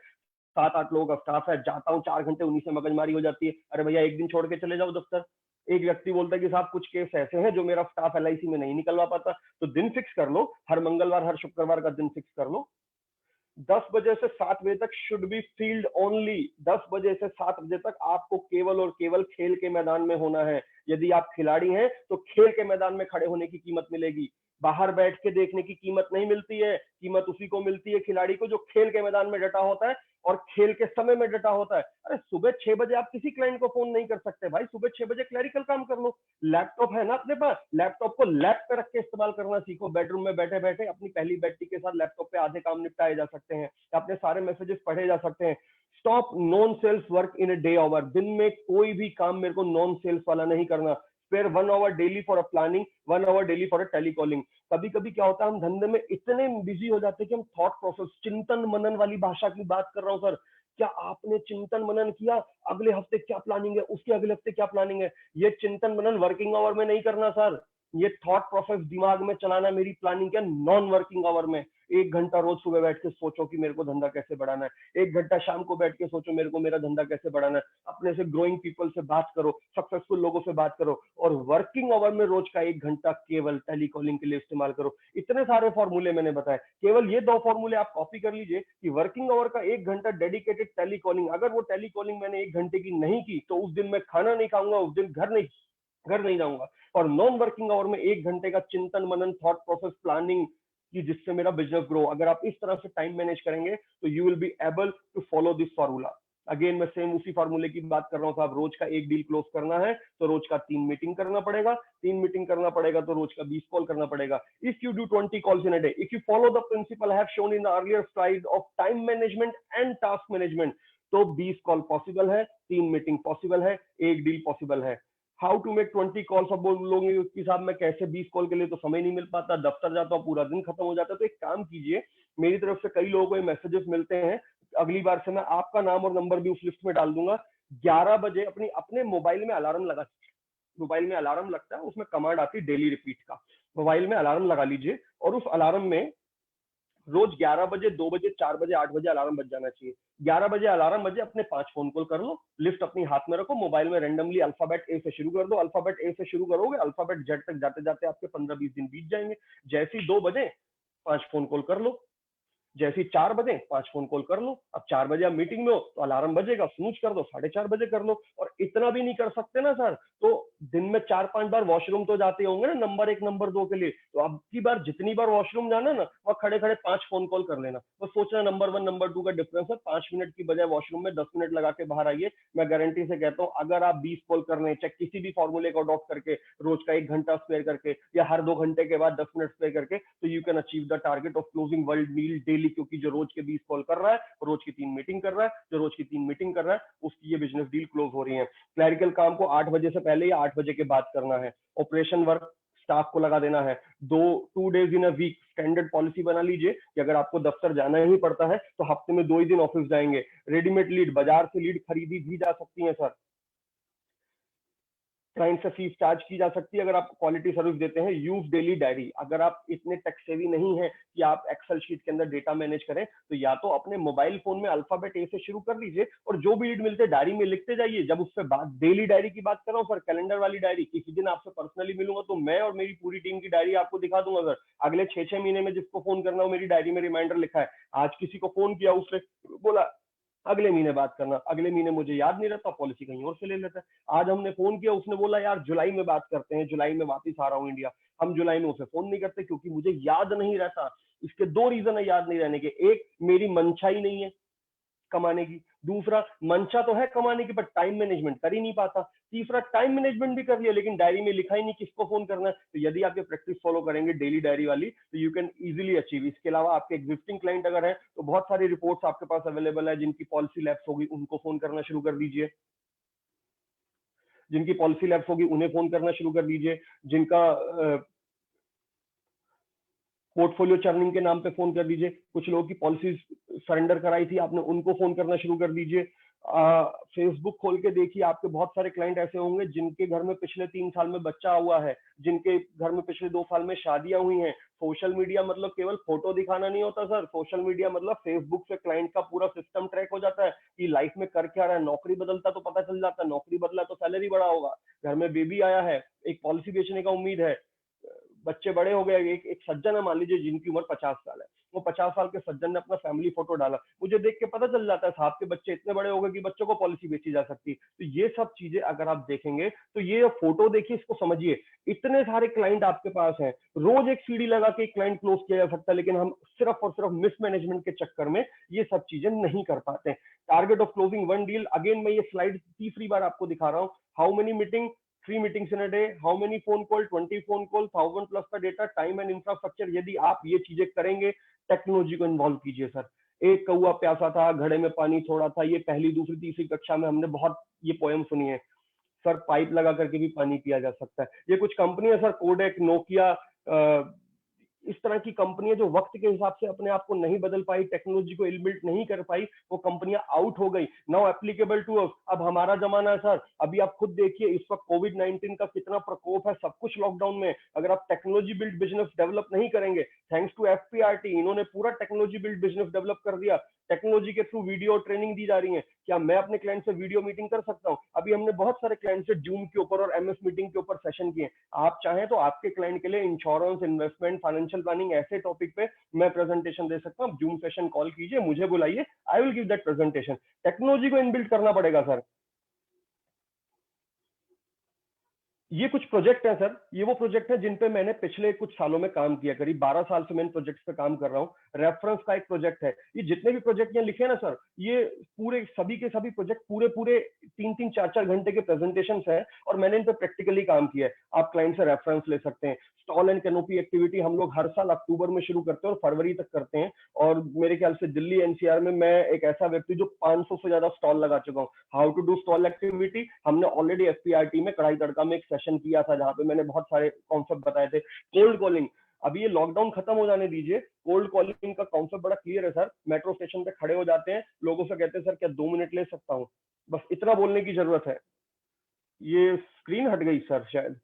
7-8 लोगों का स्टाफ है, जाता हूँ 4 घंटे उन्हीं से मगजमारी हो जाती है। अरे भैया एक दिन छोड़ के चले जाओ दफ्तर। एक व्यक्ति बोलता है कि साहब कुछ केस ऐसे हैं जो मेरा स्टाफ एलआईसी में नहीं निकलवा पाता, तो दिन फिक्स कर लो, हर मंगलवार हर शुक्रवार का दिन फिक्स कर लो। 10 बजे से 7 बजे तक शुड बी फील्ड ओनली। 10 बजे से 7 बजे तक आपको केवल और केवल खेल के मैदान में होना है। यदि आप खिलाड़ी हैं तो खेल के मैदान में खड़े होने की कीमत मिलेगी, बाहर बैठ के देखने की कीमत नहीं मिलती है। कीमत उसी को मिलती है खिलाड़ी को जो खेल के मैदान में डटा होता है और खेल के समय में डटा होता है। अरे सुबह 6 बजे आप किसी क्लाइंट को फोन नहीं कर सकते भाई, सुबह 6 बजे क्लरिकल काम कर लो। लैपटॉप है ना अपने पास, लैपटॉप को लैप पे रख के इस्तेमाल करना सीखो। बेडरूम में बैठे बैठे अपनी पहली बैटरी के साथ लैपटॉप पे आधे काम निपटाए जा सकते हैं, अपने सारे मैसेजेस पढ़े जा सकते हैं। Stop non sales work in a day hour. दिन में कोई भी काम मेरे को नॉन सेल्स वाला नहीं करना। Spare 1 hour daily for a planning, 1 hour daily for a telecalling. कभी कभी क्या होता है हम धंधे में इतने बिजी हो जाते हैं कि हम थॉट प्रोसेस, चिंतन मनन वाली भाषा की बात कर रहा हूँ सर। क्या आपने चिंतन मनन किया अगले हफ्ते क्या प्लानिंग है, उसके अगले हफ्ते क्या प्लानिंग है? ये चिंतन मनन वर्किंग आवर में नहीं करना सर, ये थॉट प्रोसेस दिमाग में चलाना मेरी प्लानिंग क्या नॉन वर्किंग आवर में। 1 घंटा रोज सुबह बैठ के सोचो कि मेरे को धंधा कैसे बढ़ाना है, 1 घंटा शाम को बैठ के सोचो मेरे को मेरा धंधा कैसे बढ़ाना है। अपने से ग्रोइंग पीपल से बात करो, सक्सेसफुल लोगों से बात करो, और वर्किंग आवर में रोज का 1 घंटा केवल टेलीकॉलिंग के लिए इस्तेमाल करो। इतने सारे फॉर्मूले मैंने बताए, केवल ये 2 फॉर्मूले आप कॉपी कर लीजिए कि वर्किंग आवर का 1 घंटा डेडिकेटेड टेलीकॉलिंग। अगर वो टेलीकॉलिंग मैंने 1 घंटे की नहीं की तो उस दिन मैं खाना नहीं खाऊंगा, उस दिन घर नहीं जाऊंगा। और नॉन वर्किंग आवर में 1 घंटे का चिंतन मनन, थॉट प्रोसेस, प्लानिंग की, जिससे मेरा बिजनेस ग्रो। अगर आप इस तरह से टाइम मैनेज करेंगे तो you will be able to follow this formula. Again मैं सेम उसी फॉर्मूले की बात कर रहा हूँ साहब। रोज का 1 डील क्लोज करना है तो रोज का 3 मीटिंग करना पड़ेगा, 3 मीटिंग करना पड़ेगा तो रोज का 20 कॉल करना पड़ेगा। If you do 20 calls in a day, if you follow the principle I have shown in the earlier slide of time management and task management, तो 20 कॉल पॉसिबल है, 3 मीटिंग पॉसिबल है, 1 deal possible है। How to make 20 calls. अब बोलोगे कि साहब मैं कैसे 20 कॉल के लिए तो समय नहीं मिल पाता, दफ्तर जाता हूँ पूरा दिन खत्म हो जाता है। तो एक काम कीजिए, मेरी तरफ से कई लोगों को मैसेजेस मिलते हैं, अगली बार से मैं आपका नाम और नंबर भी उस लिस्ट में डाल दूंगा। 11 बजे अपने मोबाइल में अलार्म लगा, मोबाइल में अलार्म लगता है, उसमें कमांड आती है डेली रिपीट का। मोबाइल में अलार्म लगा लीजिए और उस अलार्म में रोज 11 बजे, 2 बजे, 4 बजे, 8 बजे अलार्म बज जाना चाहिए। 11 बजे अलार्म बजे, अपने 5 फोन कॉल कर लो, लिस्ट अपनी हाथ में रखो, मोबाइल में रैंडमली अल्फाबेट ए से शुरू कर दो। अल्फाबेट ए से शुरू करोगे, अल्फाबेट जेड तक जाते जाते आपके 15-20 दिन बीत जाएंगे। जैसे ही 2 बजे 5 फोन कॉल कर लो, जैसे 4 बजे 5 फोन कॉल कर लो। अब 4 बजे आप मीटिंग में हो तो अलार्म बजेगा, स्नूज कर दो, 4:30 बजे कर लो। और इतना भी नहीं कर सकते ना सर, तो दिन में 4-5 बार वॉशरूम तो जाते होंगे ना नंबर 1 नंबर 2 के लिए, तो अब की बार जितनी बार वॉशरूम जाना ना, वह खड़े खड़े 5 फोन कॉल कर लेना। तो सोचना नंबर 1 नंबर 2 का डिफरेंस है, 5 मिनट की बजाय वॉशरूम में 10 मिनट लगा के बाहर आइए। मैं गारंटी से कहता हूँ अगर आप 20 कॉल कर रहे हैं, चाहे किसी भी फॉर्मूले को अडॉप्ट करके, रोज का 1 घंटा स्पेयर करके या हर 2 घंटे के बाद 10 मिनट स्पेयर करके, तो you can achieve the target of closing world meal daily daily, क्योंकि जो रोज के 20 कॉल कर रहा है, रोज की 3 मीटिंग कर रहा है, जो रोज की 3 मीटिंग कर रहा है, उसकी ये बिजनेस डील क्लोज हो रही है। क्लैरिकल काम को 8 बजे से पहले या 8 बजे के बाद करना है। ऑपरेशन वर्क स्टाफ को लगा देना है। 2 days in a week standard policy बना लीजिए कि अगर आपको दफ्तर जाना ही पड़ता है तो हफ्ते में 2 ही दिन ऑफिस जाएंगे। रेडीमेड लीड, बाजार से लीड खरीदी भी जा सकती है सर। क्लाइंट से फीस चार्ज की जा सकती है अगर आप क्वालिटी सर्विस देते हैं। यूज डेली डायरी, अगर आप इतने टेक सेवी नहीं है कि आप एक्सेल शीट के अंदर डेटा मैनेज करें, तो या तो अपने मोबाइल फोन में अल्फाबेट ए से शुरू कर लीजिए और जो भी लीड मिलते डायरी में लिखते जाइए। जब उससे बात डेली डायरी की बात कर रहा हूँ सर, कैलेंडर वाली डायरी, किसी दिन आपसे पर्सनली मिलूंगा तो मैं और मेरी पूरी टीम की डायरी आपको दिखा दूंगा सर। अगले 6-6 महीने में जिसको फोन करना हो मेरी डायरी में रिमाइंडर लिखा है। आज किसी को फोन किया, उसने बोला अगले महीने बात करना, अगले महीने मुझे याद नहीं रहता, पॉलिसी कहीं और से ले लेता है। आज हमने फोन किया, उसने बोला यार जुलाई में बात करते हैं, जुलाई में वापस आ रहा हूँ इंडिया। हम जुलाई में उसे फोन नहीं करते क्योंकि मुझे याद नहीं रहता। इसके 2 रीजन है याद नहीं रहने के। एक, मेरी मंशा ही नहीं है कमाने की। दूसरा, मंशा तो है कमाने की, पर टाइम मैनेजमेंट कर ही नहीं पाता। तीसरा, टाइम मैनेजमेंट भी कर लिया लेकिन डायरी में लिखा ही नहीं किसको फोन करना है। तो यदि आप ये प्रैक्टिस फॉलो करेंगे डेली डायरी वाली, तो यू कैन इजीली अचीव। इसके अलावा आपके एग्जिस्टिंग क्लाइंट अगर है तो बहुत सारी रिपोर्ट्स आपके पास अवेलेबल है। जिनकी पॉलिसी लैप्स होगी उनको फोन करना शुरू कर दीजिए। जिनकी पॉलिसी लैप्स होगी उन्हें फोन करना शुरू कर दीजिए। जिनका पोर्टफोलियो चर्निंग के नाम पे फोन कर दीजिए। कुछ लोगों की पॉलिसीज सरेंडर कराई थी आपने, उनको फोन करना शुरू कर दीजिए। फेसबुक खोल के देखिए, आपके बहुत सारे क्लाइंट ऐसे होंगे जिनके घर में पिछले 3 साल में बच्चा हुआ है, जिनके घर में पिछले 2 साल में शादियां हुई हैं। सोशल मीडिया मतलब केवल फोटो दिखाना नहीं होता सर। सोशल मीडिया मतलब फेसबुक से क्लाइंट का पूरा सिस्टम ट्रैक हो जाता है कि लाइफ में कर क्या रहा है। नौकरी बदलता तो पता चल जाता है, नौकरी बदला तो सैलरी बढ़ा होगा, घर में बेबी आया है, एक पॉलिसी बेचने का उम्मीद है, बच्चे बड़े हो गए। एक सज्जन है मान लीजिए जिनकी उम्र 50 साल है, वो 50 साल के सज्जन ने अपना फैमिली फोटो डाला, मुझे देख के पता चल जाता है साहब के बच्चे इतने बड़े हो गए कि बच्चों को पॉलिसी बेची जा सकती है। तो ये सब चीजें अगर आप देखेंगे तो ये फोटो देखिए, इसको समझिए। इतने सारे क्लाइंट आपके पास हैं, रोज एक सीढ़ी लगा के क्लाइंट क्लोज किया जा सकता है, लेकिन हम सिर्फ और सिर्फ मिसमैनेजमेंट के चक्कर में ये सब चीजें नहीं कर पाते। Target of closing 1 deal, again मैं ये स्लाइड तीसरी बार आपको दिखा रहा हूँ। How many meeting, 3 meetings in a day, how many phone call, 20 phone call, 1000 plus का डेटा, टाइम एंड इंफ्रास्ट्रक्चर। यदि आप ये चीजें करेंगे, टेक्नोलॉजी को इन्वॉल्व कीजिए सर। एक कौआ प्यासा था, घड़े में पानी छोड़ा था, ये पहली दूसरी तीसरी कक्षा में हमने बहुत ये पोएम सुनी है सर। पाइप लगा करके भी पानी पिया जा सकता है। ये कुछ कंपनी है सर, कोडेक, नोकिया, इस तरह की कंपनियां जो वक्त के हिसाब से अपने आप को नहीं बदल पाई, टेक्नोलॉजी को इनबिल्ट नहीं कर पाई, वो कंपनियां आउट हो गई। नाउ एप्लीकेबल टू अस, अब हमारा जमाना है सर। अभी आप खुद देखिए इस वक्त कोविड-19 का कितना प्रकोप है, सब कुछ लॉकडाउन में। अगर आप टेक्नोलॉजी बिल्ड बिजनेस डेवलप नहीं करेंगे, थैंक्स टू एफपीआरटी, इन्होंने पूरा टेक्नोलॉजी बिल्ड बिजनेस डेवलप कर दिया। टेक्नोलॉजी के थ्रू वीडियो ट्रेनिंग दी जा रही है। क्या मैं अपने क्लाइंट से वीडियो मीटिंग कर सकता हूं? अभी हमने बहुत सारे क्लाइंट से जूम के ऊपर और एमएस मीटिंग के ऊपर सेशन किए। आप चाहें तो आपके क्लाइंट के लिए इंश्योरेंस, इन्वेस्टमेंट, फाइनेंशियल प्लानिंग ऐसे टॉपिक पे मैं प्रेजेंटेशन दे सकता हूं। जूम सेशन कॉल कीजिए, मुझे बुलाइए, I will give that presentation. Technology को इनबिल्ड करना पड़ेगा सर। ये कुछ प्रोजेक्ट हैं सर, ये वो प्रोजेक्ट हैं जिन पे मैंने पिछले कुछ सालों में काम किया। करीब 12 साल से मैं इन प्रोजेक्ट्स पे काम कर रहा हूँ। रेफरेंस का एक प्रोजेक्ट है। ये जितने भी प्रोजेक्ट यहाँ लिखे हैं ना सर, ये पूरे सभी के सभी प्रोजेक्ट पूरे 3-3, 4-4 घंटे के प्रेजेंटेशन है और मैंने इन पे प्रैक्टिकली काम किया है। आप क्लाइंट से रेफरेंस ले सकते हैं। स्टॉल एंड कैनोपी एक्टिविटी हम लोग हर साल अक्टूबर में शुरू करते हैं और फरवरी तक करते हैं। और मेरे ख्याल से दिल्ली एनसीआर में मैं एक ऐसा व्यक्ति जो 500 से ज्यादा स्टॉल लगा चुका हूँ। How to do stall activity, हमने ऑलरेडी एफपीआरटी में कड़ाई तड़का में एक सेशन किया था जहां पे मैंने बहुत सारे कॉन्सेप्ट बताए थे। कोल्ड कॉलिंग, अभी ये लॉकडाउन खत्म हो जाने दीजिए, कोल्ड कॉलिंग का कॉन्सेप्ट बड़ा क्लियर है सर। मेट्रो स्टेशन पे खड़े हो जाते हैं, लोगों से कहते हैं सर क्या 2 मिनट ले सकता हूँ, बस इतना बोलने की जरूरत है। ये स्क्रीन हट गई सर शायद।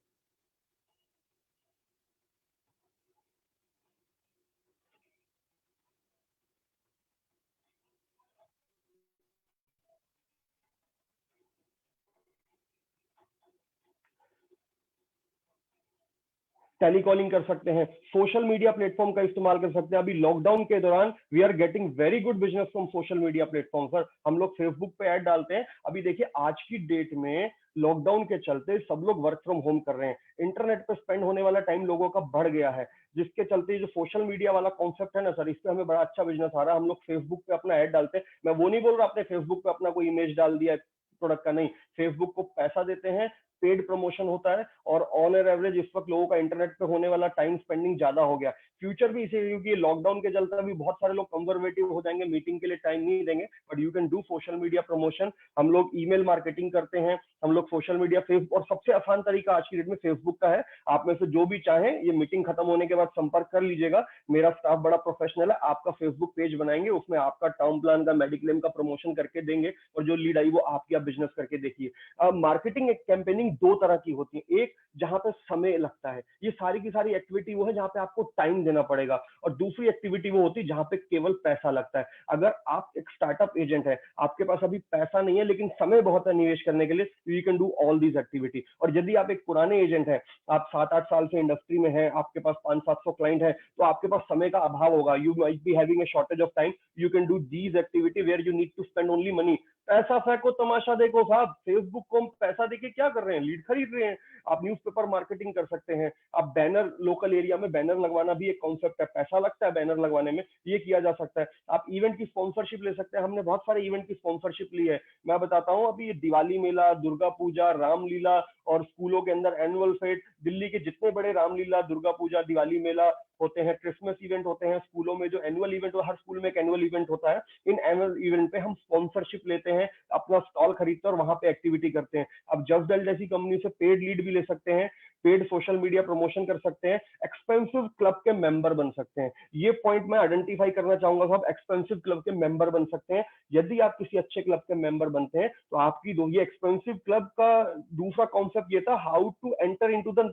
टेलीकॉलिंग कर सकते हैं, सोशल मीडिया प्लेटफॉर्म का इस्तेमाल कर सकते हैं। अभी लॉकडाउन के दौरान we are getting very good business from social media platform sir. हम लोग फेसबुक पे ऐड डालते हैं। अभी देखिए आज की डेट में लॉकडाउन के चलते सब लोग वर्क फ्रॉम होम कर रहे हैं, इंटरनेट पे स्पेंड होने वाला टाइम लोगों का बढ़ गया है, जिसके चलते जो सोशल मीडिया वाला कॉन्सेप्ट है ना सर, इस पे हमें बड़ा अच्छा बिजनेस आ रहा है। हम लोग फेसबुक पे अपना ऐड डालते हैं। मैं वो नहीं बोल रहा आपने फेसबुक पे अपना कोई इमेज डाल दिया प्रोडक्ट का, नहीं। फेसबुक को पैसा देते हैं, पेड प्रमोशन होता है और ऑन एन एवरेज इस वक्त लोगों का इंटरनेट पे होने वाला टाइम स्पेंडिंग ज्यादा हो गया। फ्यूचर भी इसे, क्योंकि लॉकडाउन के चलते अभी बहुत सारे लोग कंजर्वेटिव हो जाएंगे, मीटिंग के लिए टाइम नहीं देंगे, but you can do social media promotion. हम लोग ईमेल मार्केटिंग करते हैं, हम लोग सोशल मीडिया, फेसबुक, और सबसे आसान तरीका आज की डेट में फेसबुक का है। आप में से जो भी चाहें ये मीटिंग खत्म होने के बाद संपर्क कर लीजिएगा, मेरा स्टाफ बड़ा प्रोफेशनल है, आपका फेसबुक पेज बनाएंगे, उसमें आपका टर्म प्लान का, मेडिक्लेम का प्रमोशन करके देंगे, और जो लीड आई वो आपकी, आप बिजनेस करके देखिए। मार्केटिंग एक कैंपेनिंग दो तरह की होती है, एक जहां पे समय लगता है, ये सारी की सारी एक्टिविटी वो है जहां पे आपको टाइम देना पड़ेगा, और दूसरी एक्टिविटी वो होती है जहां पे केवल पैसा लगता है। अगर आप एक स्टार्टअप एजेंट है, आपके पास अभी पैसा नहीं है लेकिन समय बहुत है निवेश करने के लिए, you can do all these activity. और यदि आप एक पुराने एजेंट है, आप 7-8 साल से इंडस्ट्री में हैं, आपके पास 500-700 क्लाइंट है, तो आपके पास समय का अभाव होगा, you might be having a shortage of time, you can do these activity where you need to spend only money. पैसा फेंको तमाशा देखो साहब, फेसबुक को हम पैसा देके क्या कर रहे हैं, लीड खरीद रहे हैं। आप न्यूज़पेपर मार्केटिंग कर सकते हैं, आप बैनर, लोकल एरिया में बैनर लगवाना भी एक कॉन्सेप्ट है, पैसा लगता है बैनर लगवाने में, ये किया जा सकता है। आप इवेंट की स्पॉन्सरशिप ले सकते हैं, हमने बहुत सारे इवेंट की स्पॉन्सरशिप ली है, मैं बताता हूँ। अभी दिवाली मेला, दुर्गा पूजा, रामलीला, और स्कूलों के अंदर एनुअल फेट, दिल्ली के जितने बड़े रामलीला, दुर्गा पूजा, दिवाली मेला होते हैं, क्रिसमस इवेंट होते हैं, स्कूलों में जो एनुअल इवेंट, हर स्कूल में एक एनुअल इवेंट होता है, इन एनुअल इवेंट पे हम स्पॉन्सरशिप लेते हैं, अपना स्टॉल खरीदते हैं और वहां पे एक्टिविटी करते हैं। अब जस्ट डायल जैसी कंपनी से पेड लीड भी ले सकते हैं, पेड सोशल मीडिया प्रमोशन कर सकते हैं, एक्सपेंसिव क्लब के मेंबर बन सकते हैं। ये पॉइंट मैं आइडेंटिफाई करना चाहूंगा, आप एक्सपेंसिव क्लब के मेंबर बन सकते हैं। यदि आप किसी अच्छे क्लब के मेंबर बनते हैं तो आपकी दो, ये एक्सपेंसिव क्लब का दूसरा कॉन्सेप्ट ये था, how to enter into the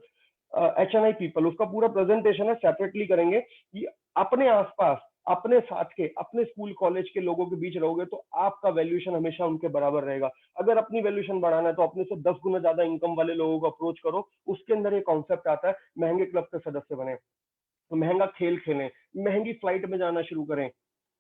HNI people, उसका पूरा प्रेजेंटेशन है, सेपरेटली करेंगे कि अपने आसपास, अपने साथ के, अपने स्कूल कॉलेज के लोगों के बीच रहोगे तो आपका वैल्यूएशन हमेशा उनके बराबर रहेगा। अगर अपनी वैल्यूएशन बढ़ाना है तो अपने से 10 गुना ज्यादा इनकम वाले लोगों को अप्रोच करो। उसके अंदर एक कॉन्सेप्ट आता है, महंगे क्लब के सदस्य बने, तो महंगा खेल खेलें, महंगी फ्लाइट में जाना शुरू करें,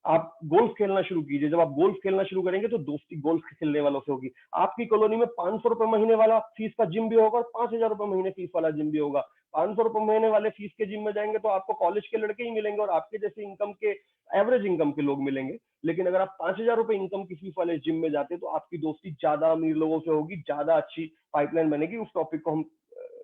आप गोल्फ खेलना शुरू कीजिए। जब आप गोल्फ खेलना शुरू करेंगे तो दोस्ती गोल्फ खेलने वालों से होगी। आपकी कॉलोनी में 500 रुपए महीने वाला फीस का जिम भी होगा और 5,000 रुपए महीने फीस वाला जिम भी होगा। 500 रुपए महीने वाले फीस के जिम में जाएंगे तो आपको कॉलेज के लड़के ही मिलेंगे और आपके जैसे इनकम के, एवरेज इनकम के लोग मिलेंगे। लेकिन अगर आप 5,000 रुपए इनकम की फीस वाले जिम में जाते तो आपकी दोस्ती ज्यादा अमीर लोगों से होगी, ज्यादा अच्छी पाइपलाइन बनेगी। उस टॉपिक को हम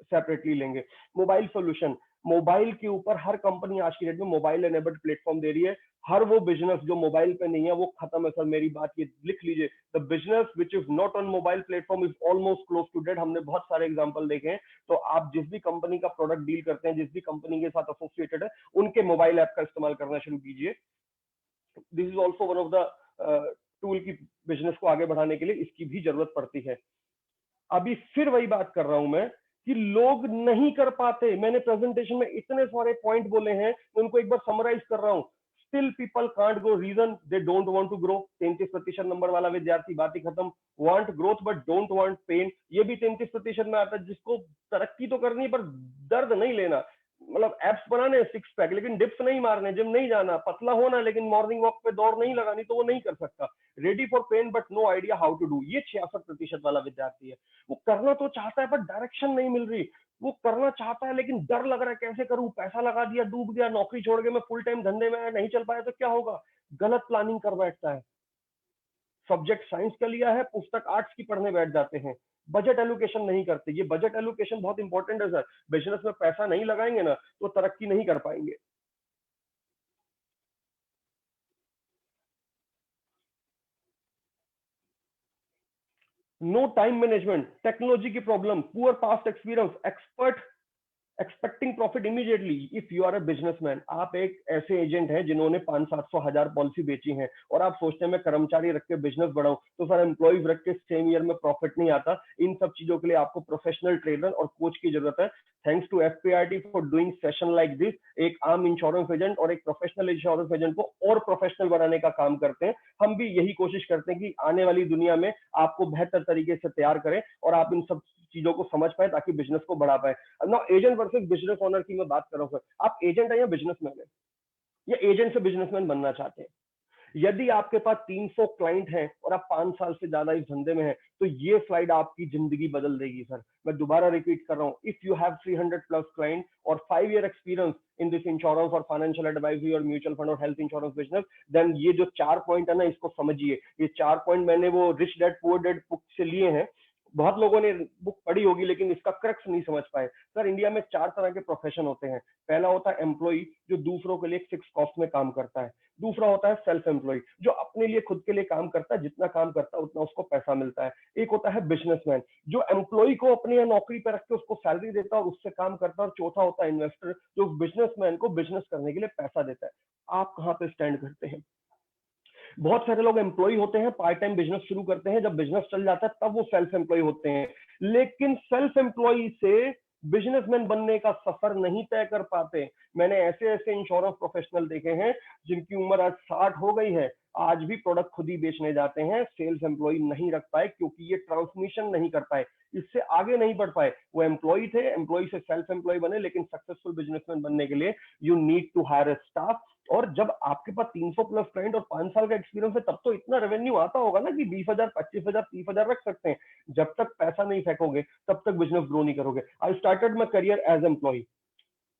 सेपरेटली लेंगे। मोबाइल सोल्यूशन, मोबाइल के ऊपर हर कंपनी आज की डेट में मोबाइल एनेबल्ड प्लेटफॉर्म दे रही है। हर वो बिजनेस जो मोबाइल पे नहीं है वो खत्म है सर, मेरी बात ये लिख लीजिए, the business which is not on mobile platform is almost close to dead. हमने बहुत सारे एग्जांपल देखे हैं। तो आप जिस भी कंपनी का प्रोडक्ट डील करते हैं, जिस भी कंपनी के साथ एसोसिएटेड है, उनके मोबाइल ऐप का इस्तेमाल करना शुरू कीजिए। This is also one of the tool की बिजनेस को आगे बढ़ाने के लिए इसकी भी जरूरत पड़ती है। अभी फिर वही बात कर रहा हूं मैं कि लोग नहीं कर पाते। मैंने प्रेजेंटेशन में इतने सारे पॉइंट बोले हैं, उनको एक बार समराइज कर रहा हूं। Still people can't grow, reason they don't want to grow. 33% number वाला विद्यार्थी, बात ही खत्म। Want growth but don't want pain, ये भी 33% में आता है। जिसको तरक्की तो करनी है पर दर्द नहीं लेना, मतलब एप्स बनाने, सिक्स पैक, लेकिन डिप्स नहीं मारने, जिम नहीं जाना, पतला होना लेकिन मॉर्निंग वॉक पे दौड़ नहीं लगानी, तो वो नहीं कर सकता। Ready for pain but no idea how to do, ये 66% वाला विद्यार्थी है। वो करना तो चाहता है पर डायरेक्शन नहीं मिल रही। वो करना चाहता है लेकिन डर लग रहा है, कैसे करूं, पैसा लगा दिया, डूब गया, नौकरी छोड़ के मैं फुल टाइम धंधे में नहीं चल पाया तो क्या होगा। गलत प्लानिंग कर बैठता है। सब्जेक्ट साइंस का लिया है, पुस्तक आर्ट्स की पढ़ने बैठ जाते हैं। बजट एलोकेशन नहीं करते। ये बजट एलोकेशन बहुत इंपॉर्टेंट है सर। बिजनेस में पैसा नहीं लगाएंगे ना तो तरक्की नहीं कर पाएंगे। नो टाइम मैनेजमेंट, टेक्नोलॉजी की problem, poor past experience, expert expecting profit immediately. If you are a businessman, आप एक ऐसे एजेंट हैं जिन्होंने 500-700 पॉलिसी बेची हैं और आप सोचते हैं मैं कर्मचारी रख के बिजनेस बढ़ाऊं, तो सर एम्प्लॉइज रख के सेम ईयर में प्रॉफिट नहीं आता। इन सब चीजों के लिए आपको प्रोफेशनल ट्रेनर और कोच की जरूरत है। Thanks to FPIT for doing session like this. एक आम इंश्योरेंस एजेंट और एक प्रोफेशनल इंश्योरेंस एजेंट को और प्रोफेशनल बनाने का काम करते हैं। हम भी यही कोशिश करते हैं कि आने वाली दुनिया में आपको बेहतर तरीके से तैयार करें और आप इन सब चीजों को समझ पाए ताकि बिजनेस को बढ़ा पाए। ना एजेंट वर्सेस बिजनेस ओनर की मैं बात कर रहा हूं। आप एजेंट है या बिजनेसमैन है, या एजेंट से बिजनेसमैन बनना चाहते हैं। यदि आपके पास 300 क्लाइंट हैं और आप 5 साल से ज्यादा इस धंधे में हैं, तो ये स्लाइड आपकी जिंदगी बदल देगी सर। मैं दोबारा रिपीट कर रहा हूं, if you have 300 plus client और 5 year experience in this insurance और फाइनेंशियल एडवाइजरी और म्यूचुअल फंड और हेल्थ इंश्योरेंस बिजनेस, देन ये जो 4 पॉइंट है ना, इसको समझिए। ये 4 पॉइंट मैंने वो rich dad poor dad book से लिए हैं। बहुत लोगों ने बुक पढ़ी होगी लेकिन इसका क्रक्स नहीं समझ पाए। सर इंडिया में 4 तरह के प्रोफेशन होते हैं। पहला होता है एम्प्लॉय, जो दूसरों के लिए फिक्स कॉस्ट में काम करता है। दूसरा होता है सेल्फ एम्प्लॉय, जो अपने लिए खुद के लिए काम करता है, जितना काम करता है उतना उसको पैसा मिलता है। एक होता है बिजनेसमैन, जो एम्प्लॉय को अपनी नौकरी पर रख के उसको सैलरी देता है और उससे काम करता है। और चौथा होता है इन्वेस्टर, जो बिजनेसमैन को बिजनेस करने के लिए पैसा देता है। आप कहाँ पे स्टैंड करते हैं? बहुत सारे लोग एम्प्लॉय होते हैं, पार्ट टाइम बिजनेस शुरू करते हैं, जब बिजनेस चल जाता है तब वो सेल्फ एम्प्लॉय होते हैं, लेकिन सेल्फ एम्प्लॉय से बिजनेसमैन बनने का सफर नहीं तय कर पाते। मैंने ऐसे ऐसे इंश्योरेंस प्रोफेशनल देखे हैं जिनकी उम्र आज 60 हो गई है, आज भी प्रोडक्ट खुद ही बेचने जाते हैं, सेल्स एम्प्लॉय नहीं रख पाए क्योंकि ये ट्रांसमिशन नहीं कर पाए, इससे आगे नहीं बढ़ पाए। वो एम्प्लॉय थे, एम्प्लॉय से सेल्फ एम्प्लॉय बने, लेकिन सक्सेसफुल बिजनेसमैन बनने के लिए you need to hire a staff. और जब आपके पास 300 प्लस क्लाइंट और 5 साल का एक्सपीरियंस है, तब तो इतना रेवेन्यू आता होगा ना कि 20,000, 25,000, 30,000 रख सकते हैं। जब तक पैसा नहीं फेंकोगे तब तक बिजनेस ग्रो नहीं करोगे। I started my career as employ,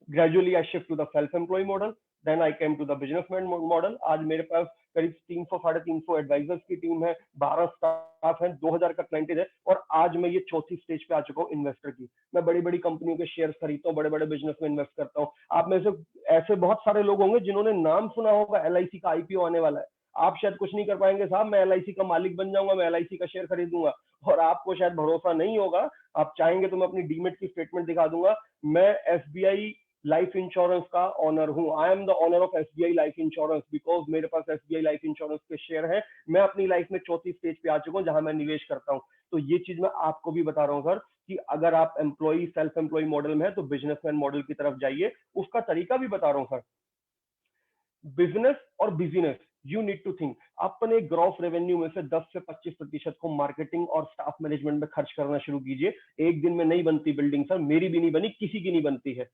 gradually I shift to the self-employed model, then I came to the businessman model। आज मेरे पास करीब 300 350 एडवाइजर्स की टीम है, 12 स्टाफ है, 2000 का क्लाइंटेज है, और आज मैं ये चौथी स्टेज पे आ चुका हूँ इन्वेस्टर की। मैं बड़ी बड़ी कंपनियों के शेयर खरीदता हूँ, बड़े बड़े बिजनेस में इन्वेस्ट करता हूँ। आप में से ऐसे बहुत सारे लोग होंगे जिन्होंने नाम सुना होगा, LIC का IPO आने वाला है। आप शायद कुछ नहीं कर पाएंगे, साहब मैं LIC का मालिक बन जाऊंगा, मैं LIC का शेयर खरीदूंगा, और आपको शायद भरोसा नहीं होगा। आप चाहेंगे तो मैं अपनी डीमेट की स्टेटमेंट दिखा दूंगा। मैं SBI लाइफ इंश्योरेंस का ऑनर हूं। I am the owner of SBI life insurance because मेरे पास SBI लाइफ इंश्योरेंस के शेयर है। मैं अपनी लाइफ में चौथी स्टेज पे आ चुका हूं जहां मैं निवेश करता हूं। तो ये चीज मैं आपको भी बता रहा हूं सर कि अगर आप एम्प्लॉय सेल्फ एम्प्लॉय मॉडल में है तो बिजनेसमैन मॉडल की तरफ जाइए। उसका तरीका भी बता रहा हूं सर। बिजनेस और business, you need to think, अपने ग्रॉस रेवेन्यू में से 10 से 25% को मार्केटिंग और स्टाफ मैनेजमेंट में खर्च करना शुरू कीजिए। एक दिन में नहीं बनती बिल्डिंग सर, मेरी भी नहीं बनी, किसी की नहीं बनती है।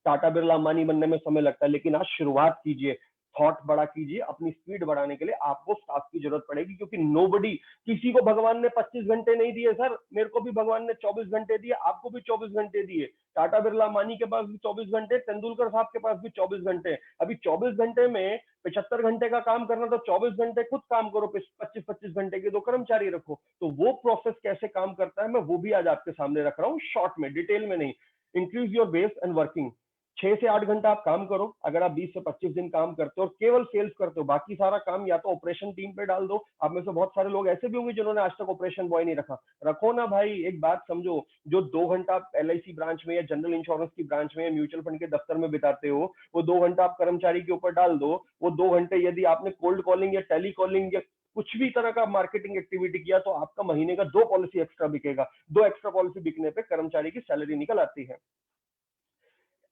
टाटा बिरला अंबानी बनने में समय लगता है, लेकिन आज शुरुआत कीजिए, थॉट बड़ा कीजिए। अपनी स्पीड बढ़ाने के लिए आपको स्टाफ की जरूरत पड़ेगी, क्योंकि नोबडी, किसी को भगवान ने 25 घंटे नहीं दिए सर, मेरे को भी भगवान ने 24 घंटे दिए, आपको भी 24 घंटे दिए। टाटा बिरला अंबानी के पास भी 24 घंटे, तेंदुलकर साहब के पास भी 24 घंटे। अभी 24 घंटे में 75 घंटे का काम करना, तो 24 घंटे खुद काम करो, 25-25 घंटे के 2 कर्मचारी रखो। तो वो प्रोसेस कैसे काम करता है मैं वो भी आज आपके सामने रख रहा हूँ, शॉर्ट में, डिटेल में नहीं। Increase your base and working. 6 से 8 घंटा आप काम करो। अगर आप 20 से 25 दिन काम करते हो और केवल सेल्स करते हो, बाकी सारा काम या तो ऑपरेशन टीम पे डाल दो। आप में से बहुत सारे लोग ऐसे भी होंगे जिन्होंने आज तक ऑपरेशन बॉय नहीं रखा, रखो ना भाई। एक बात समझो, जो 2 घंटा LIC ब्रांच में या जनरल इंश्योरेंस की ब्रांच में या म्यूचुअल फंड के दफ्तर में बिताते हो, वो 2 घंटा आप कर्मचारी के ऊपर डाल दो। वो 2 घंटे यदि आपने कोल्ड कॉलिंग या टेली कॉलिंग या कुछ भी तरह का मार्केटिंग एक्टिविटी किया, तो आपका महीने का 2 पॉलिसी एक्स्ट्रा बिकेगा। 2 एक्स्ट्रा पॉलिसी बिकने पे कर्मचारी की सैलरी निकल आती है।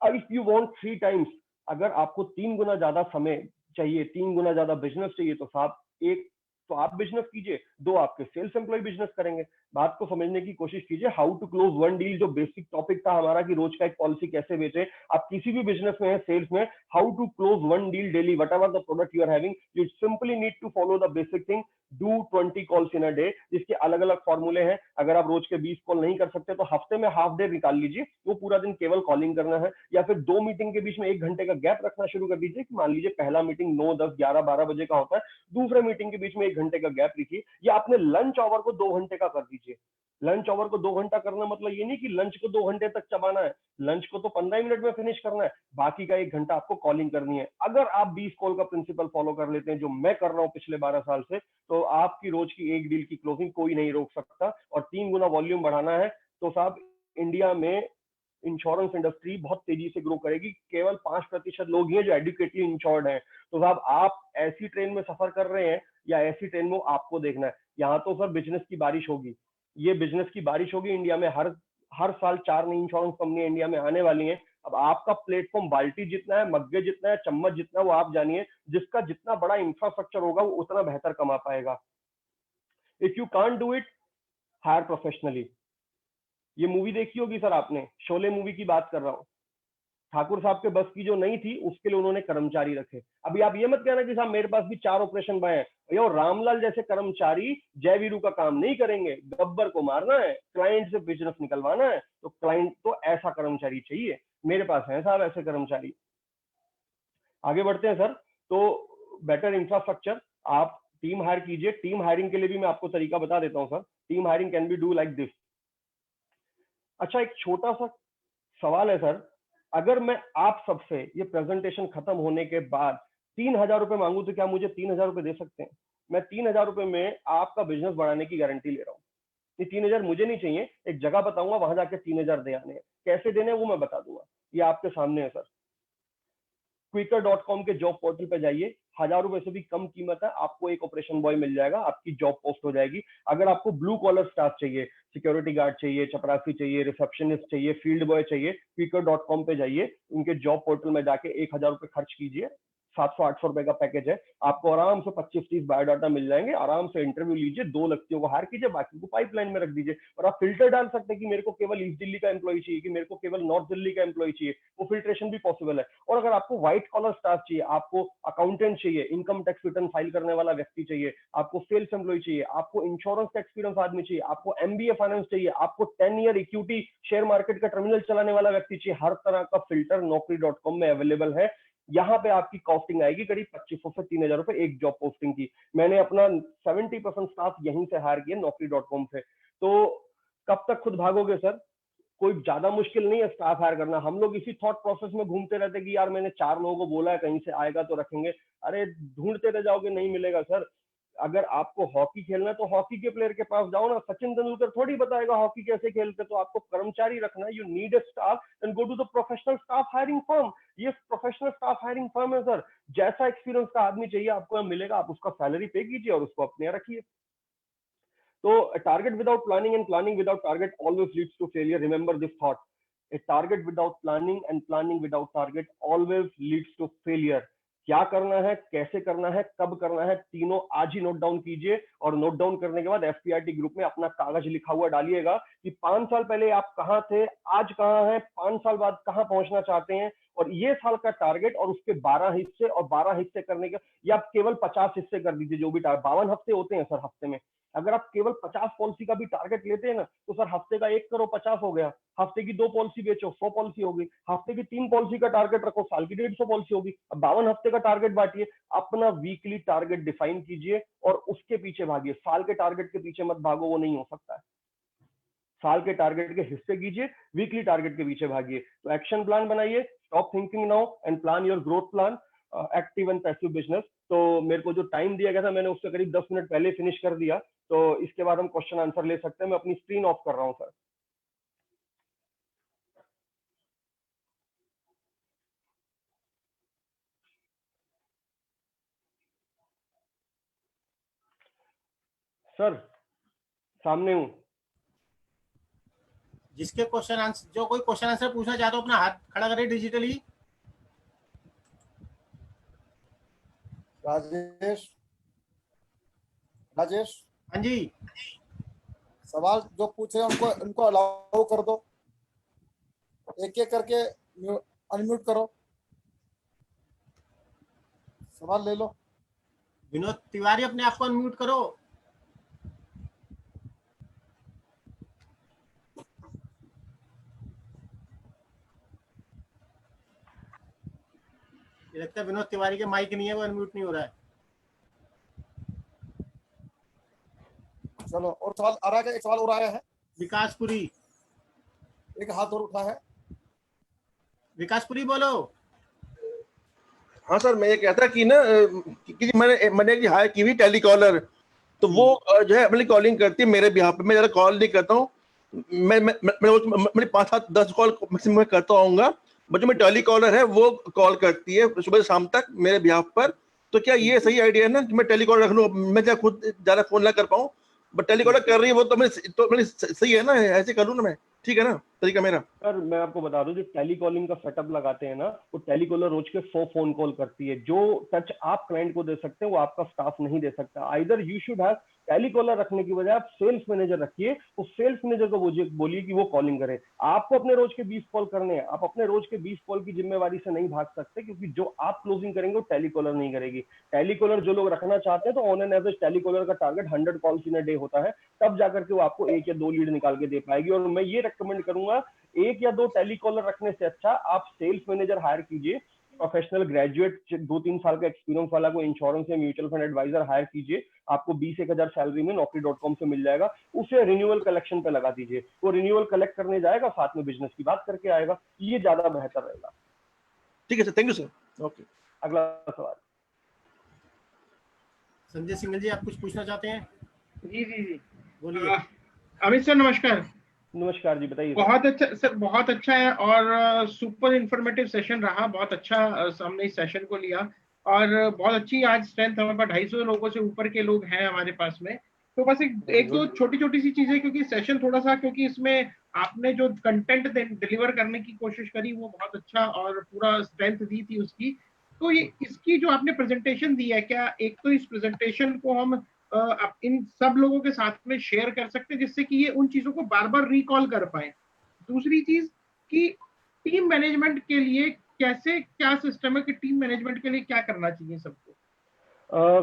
इफ यू वांट 3 टाइम्स, अगर आपको 3 गुना ज्यादा समय चाहिए, 3 गुना ज्यादा बिजनेस चाहिए, तो साहब एक तो आप बिजनेस कीजिए, 2 आपके सेल्स एम्प्लॉय बिजनेस करेंगे। बात को समझने की कोशिश कीजिए। How to close one deal जो बेसिक टॉपिक था हमारा कि रोज का एक पॉलिसी कैसे बेचे। आप किसी भी बिजनेस में है, सेल्स में, how to close one deal daily, whatever the product you are having, you simply need to follow the basic thing, do 20 calls in a day. जिसके अलग अलग फॉर्मूले हैं। अगर आप रोज के 20 कॉल नहीं कर सकते तो हफ्ते में हाफ डे निकाल लीजिए, वो पूरा दिन केवल कॉलिंग करना है। या फिर 2 मीटिंग के बीच में 1 घंटे का गैप रखना शुरू कर दीजिए कि मान लीजिए पहला मीटिंग 9, 10, 11, 12 बजे का होता है, दूसरे मीटिंग के बीच में 1 घंटे का गैप रखिए। या अपने लंच आवर को 2 घंटे का कर दीजिए। लंच आवर को 2 घंटा करना मतलब ये नहीं कि लंच को 2 घंटे तक चबाना है, लंच को तो 15 मिनट में फिनिश करना है, बाकी का 1 घंटा आपको कॉलिंग करनी है। अगर आप 20 कॉल का प्रिंसिपल फॉलो कर लेते हैं, जो मैं कर रहा हूं पिछले 12 साल से, तो आपकी रोज की 1 डील की क्लोजिंग कोई नहीं रोक सकता। और 3 गुना वॉल्यूम बढ़ाना है तो साहब इंडिया में इंश्योरेंस इंडस्ट्री बहुत तेजी से ग्रो करेगी। केवल 5% लोग ही हैं जो एडुकेटली इंश्योर्ड हैं। तो साहब आप ऐसी ट्रेन में सफर कर रहे हैं या ऐसी ट्रेन में आपको देखना है। यहाँ तो सर बिजनेस की बारिश होगी, ये बिजनेस की बारिश होगी। इंडिया में हर साल 4 नई इंश्योरेंस कंपनी इंडिया में आने वाली हैं। अब आपका प्लेटफॉर्म बाल्टी जितना है, मग्गे जितना है, चम्मच जितना है, वो आप जानिए। जिसका जितना बड़ा इंफ्रास्ट्रक्चर होगा वो उतना बेहतर कमा पाएगा। If you can't do it, hire professionally. ये मूवी देखी होगी सर आपने, शोले मूवी की बात कर रहा हूँ। ठाकुर साहब के बस की जो नहीं थी उसके लिए उन्होंने कर्मचारी रखे। अभी आप ये मत कहना कि साहब मेरे पास भी 4 ऑपरेशन बॉय हैं, भैया रामलाल जैसे कर्मचारी जय वीरू का काम नहीं करेंगे। गब्बर को मारना है, क्लाइंट से बिजनेस निकलवाना है, तो क्लाइंट तो ऐसा कर्मचारी चाहिए। मेरे पास है साहब ऐसे कर्मचारी। आगे बढ़ते हैं सर। तो बेटर इंफ्रास्ट्रक्चर, आप टीम हायर कीजिए। टीम हायरिंग के लिए भी मैं आपको तरीका बता देता हूं sir. Team hiring can be do like this. अच्छा, एक छोटा सा सवाल है सर, अगर मैं आप सबसे ये प्रेजेंटेशन खत्म होने के बाद 3,000 रुपए मांगू तो क्या मुझे 3,000 रुपए दे सकते हैं? मैं 3,000 रुपए में आपका बिजनेस बढ़ाने की गारंटी ले रहा हूँ। ये 3,000 मुझे नहीं चाहिए, एक जगह बताऊंगा, वहां जाके 3,000 दे आने हैं। कैसे देने हैं वो मैं बता दूंगा, ये आपके सामने है सर। Quikr.com के जॉब पोर्टल पे जाइए, 1,000 रुपए से भी कम कीमत है, आपको एक ऑपरेशन बॉय मिल जाएगा, आपकी जॉब पोस्ट हो जाएगी। अगर आपको ब्लू कॉलर स्टाफ चाहिए, सिक्योरिटी गार्ड चाहिए, चपरासी चाहिए, रिसेप्शनिस्ट चाहिए, फील्ड बॉय चाहिए, Quikr.com पे जाइए, उनके जॉब पोर्टल में जाके 1,000 रुपए खर्च कीजिए, 700-800 रुपए का पैकेज है, आपको आराम से 25-30 बायोडाटा मिल जाएंगे, आराम से इंटरव्यू लीजिए, 2 व्यक्तियों को हायर कीजिए, बाकी को पाइपलाइन में रख दीजिए। और आप फिल्टर डाल सकते हैं कि मेरे को केवल ईस्ट दिल्ली का एम्प्लॉय चाहिए, कि मेरे को केवल नॉर्थ दिल्ली का एम्प्लॉय चाहिए, वो फिल्ट्रेशन भी पॉसिबल है। और अगर आपको व्हाइट कॉलर स्टाफ चाहिए, आपको अकाउंटेंट चाहिए, इनकम टैक्स रिटर्न फाइल करने वाला व्यक्ति चाहिए, आपको सेल्स एम्प्लॉय चाहिए, आपको इंश्योरेंस का एक्सपीरियंस आदमी चाहिए, आपको एमबीए फाइनेंस चाहिए, आपको 10 ईयर इक्विटी शेयर मार्केट का टर्मिनल चलाने वाला व्यक्ति चाहिए, हर तरह का फिल्टर Naukri.com में अवेलेबल है। यहाँ पे आपकी कॉस्टिंग आएगी करीब 2,500 से 3,000 रुपए एक जॉब पोस्टिंग की। मैंने अपना 70% स्टाफ यहीं से हायर किया Naukri.com से। तो कब तक खुद भागोगे सर? कोई ज्यादा मुश्किल नहीं है स्टाफ हायर करना। हम लोग इसी थॉट प्रोसेस में घूमते रहते कि यार मैंने 4 लोगों को बोला है, कहीं से आएगा तो रखेंगे। अरे ढूंढते रह जाओगे, नहीं मिलेगा सर। अगर आपको हॉकी खेलना है तो हॉकी के प्लेयर के पास जाओ ना, सचिन तेंदुलकर थोड़ी बताएगा हॉकी कैसे खेलते। तो आपको कर्मचारी रखना है, you need a staff, then go to the professional staff hiring firm. ये प्रोफेशनल स्टाफ हायरिंग फर्म है सर। जैसा एक्सपीरियंस का आदमी चाहिए आपको मिलेगा, आप उसका सैलरी पे कीजिए और उसको अपने यहाँ रखिए। तो target without planning and planning without target always leads to failure. Remember this thought. A target without planning and planning without target always leads to failure. क्या करना है, कैसे करना है, कब करना है, तीनों आज ही नोट डाउन कीजिए। और नोट डाउन करने के बाद एफपीआईटी ग्रुप में अपना कागज लिखा हुआ डालिएगा कि 5 साल पहले आप कहाँ थे, आज कहाँ हैं, 5 साल बाद कहाँ पहुंचना चाहते हैं। और ये साल का टारगेट और उसके 12 हिस्से, और 12 हिस्से करने के, या आप केवल 50 हिस्से कर दीजिए, जो भी 52 हफ्ते होते हैं सर हफ्ते में। अगर आप केवल 50 पॉलिसी का भी टारगेट लेते हैं ना, तो सर हफ्ते का 1 करोड़ 50 हो गया। हफ्ते की 2 पॉलिसी बेचो, 100 पॉलिसी होगी। हफ्ते की 3 पॉलिसी का टारगेट रखो, साल की 150 पॉलिसी होगी। अब 52 हफ्ते का टारगेट बांटिए, अपना वीकली टारगेट डिफाइन कीजिए और उसके पीछे भागिए। साल के टारगेट के पीछे मत भागो, वो नहीं हो सकता है। साल के टारगेट के हिस्से कीजिए, वीकली टारगेट के पीछे भागिए। तो एक्शन प्लान बनाइए, stop thinking now and plan your growth plan, active and passive business. तो मेरे को जो टाइम दिया गया था मैंने उससे करीब 10 मिनट पहले फिनिश कर दिया। तो इसके बाद हम क्वेश्चन आंसर ले सकते हैं। मैं अपनी स्क्रीन ऑफ कर रहा हूं सर। सर सामने हूं। जिसके क्वेश्चन आंसर, जो कोई क्वेश्चन आंसर पूछना चाहता हो अपना हाथ खड़ा करे डिजिटली। राजेश, राजेश हाँ जी, सवाल जो पूछ रहे हैं उनको उनको अलाउ कर दो, एक एक करके अनम्यूट करो, सवाल ले लो। विनोद तिवारी अपने आप को अनम्यूट करो। ये लगता है विनोद तिवारी के माइक नहीं है, वो अनम्यूट नहीं हो रहा है। चलो, और सवाल आ रहा है क्या? एक सवाल और आया है, विकासपुरी, एक हाथ और उठा है। विकासपुरी बोलो। हाँ सर, मैं ये कहता कि ना कि मैंने एक हायर की हुई टेलीकॉलर, तो वो जो है अपनी कॉलिंग करती है मेरे बिहाफ पे। मैं ज़्यादा कॉल नहीं करता हूँ, मैं 5-7-10 कॉल मैक्सिमम करता होऊंगा, बट जो मेरी टेलीकॉलर है वो कॉल करती है सुबह से शाम तक मेरे बिहाफ पर। तो क्या ये सही आइडिया है ना कि मैं टेलीकॉलर रख लूँ? मैं क्या खुद ज़्यादा फोन ना कर पाऊँ, बट टेलीकॉलर कर रही है वो, तो मैं सही है ना, ऐसे कर लूँ ना मैं? ठीक है ना तरीका मेरा? सर मैं आपको बता दूं, जो टेलीकॉलिंग का सेटअप लगाते हैं ना, वो टेलीकॉलर रोज के 100 फोन कॉल करती है। जो टच आप क्लाइंट को दे सकते हैं वो आपका स्टाफ नहीं दे सकता। Either you should have, telecaller रखने की बजाय आप सेल्स मैनेजर रखिए, वो सेल्स मैनेजर को बोलिए कि वो कॉलिंग करे। आपको अपने रोज के 20 कॉल करने हैं, आप अपने रोज के 20 कॉल की जिम्मेवारी से नहीं भाग सकते, क्योंकि जो आप क्लोजिंग करेंगे वो टेलीकॉलर नहीं करेगी। टेलीकॉलर जो लोग रखना चाहते हैं, तो ऑन एन एवरेज टेलीकॉलर का target 100 calls in a day होता है, तब जाकर के वो आपको 1 या 2 लीड निकाल के दे पाएगी। और मैं ये रेकमेंड करूंगा, 1 या 2 टेलीकॉलर रखने से अच्छा आप सेल्स मैनेजर हायर कीजिए, प्रोफेशनल ग्रेजुएट 2-3 साल का एक्सपीरियंस वाला को इंश्योरेंस या म्यूचुअल फंड एडवाइजर हायर कीजिए, आपको 20-1,000 सैलरी में naukri.com से मिल जाएगा। उसे रिन्यूअल कलेक्शन पे लगा दीजिए, वो रिन्यूअल कलेक्ट करने जाएगा, साथ में बिजनेस की बात करके आएगा, ये ज्यादा बेहतर रहेगा। ठीक है sir, thank you sir. Okay, अगला सवाल। संजय सिंघल जी, आप कुछ पूछना चाहते हैं? जी जी जी बोलिए। अमित सर नमस्कार। नमस्कार जी, बताइए। बहुत अच्छा सर, बहुत अच्छा है और सुपर इंफॉर्मेटिव सेशन रहा, बहुत अच्छा हमने इस सेशन को लिया और बहुत अच्छी आज स्ट्रेंथ हमारे पास 250 लोगों से ऊपर के लोग हैं हमारे पास में। तो बस एक दो छोटी छोटी सी चीजें, क्योंकि सेशन थोड़ा सा, क्योंकि इसमें आपने जो कंटेंट डिलीवर करने की कोशिश करी वो बहुत अच्छा और पूरा स्ट्रेंथ दी थी उसकी। तो ये इसकी जो आपने प्रेजेंटेशन दी है, क्या एक तो इस प्रेजेंटेशन को हम इन सब लोगों के साथ में शेयर कर सकते हैं जिससे कि ये उन चीजों को बार बार रिकॉल कर पाए। दूसरी चीज कि टीम मैनेजमेंट के लिए कैसे क्या सिस्टम है कि टीम मैनेजमेंट के लिए क्या करना चाहिए सबको?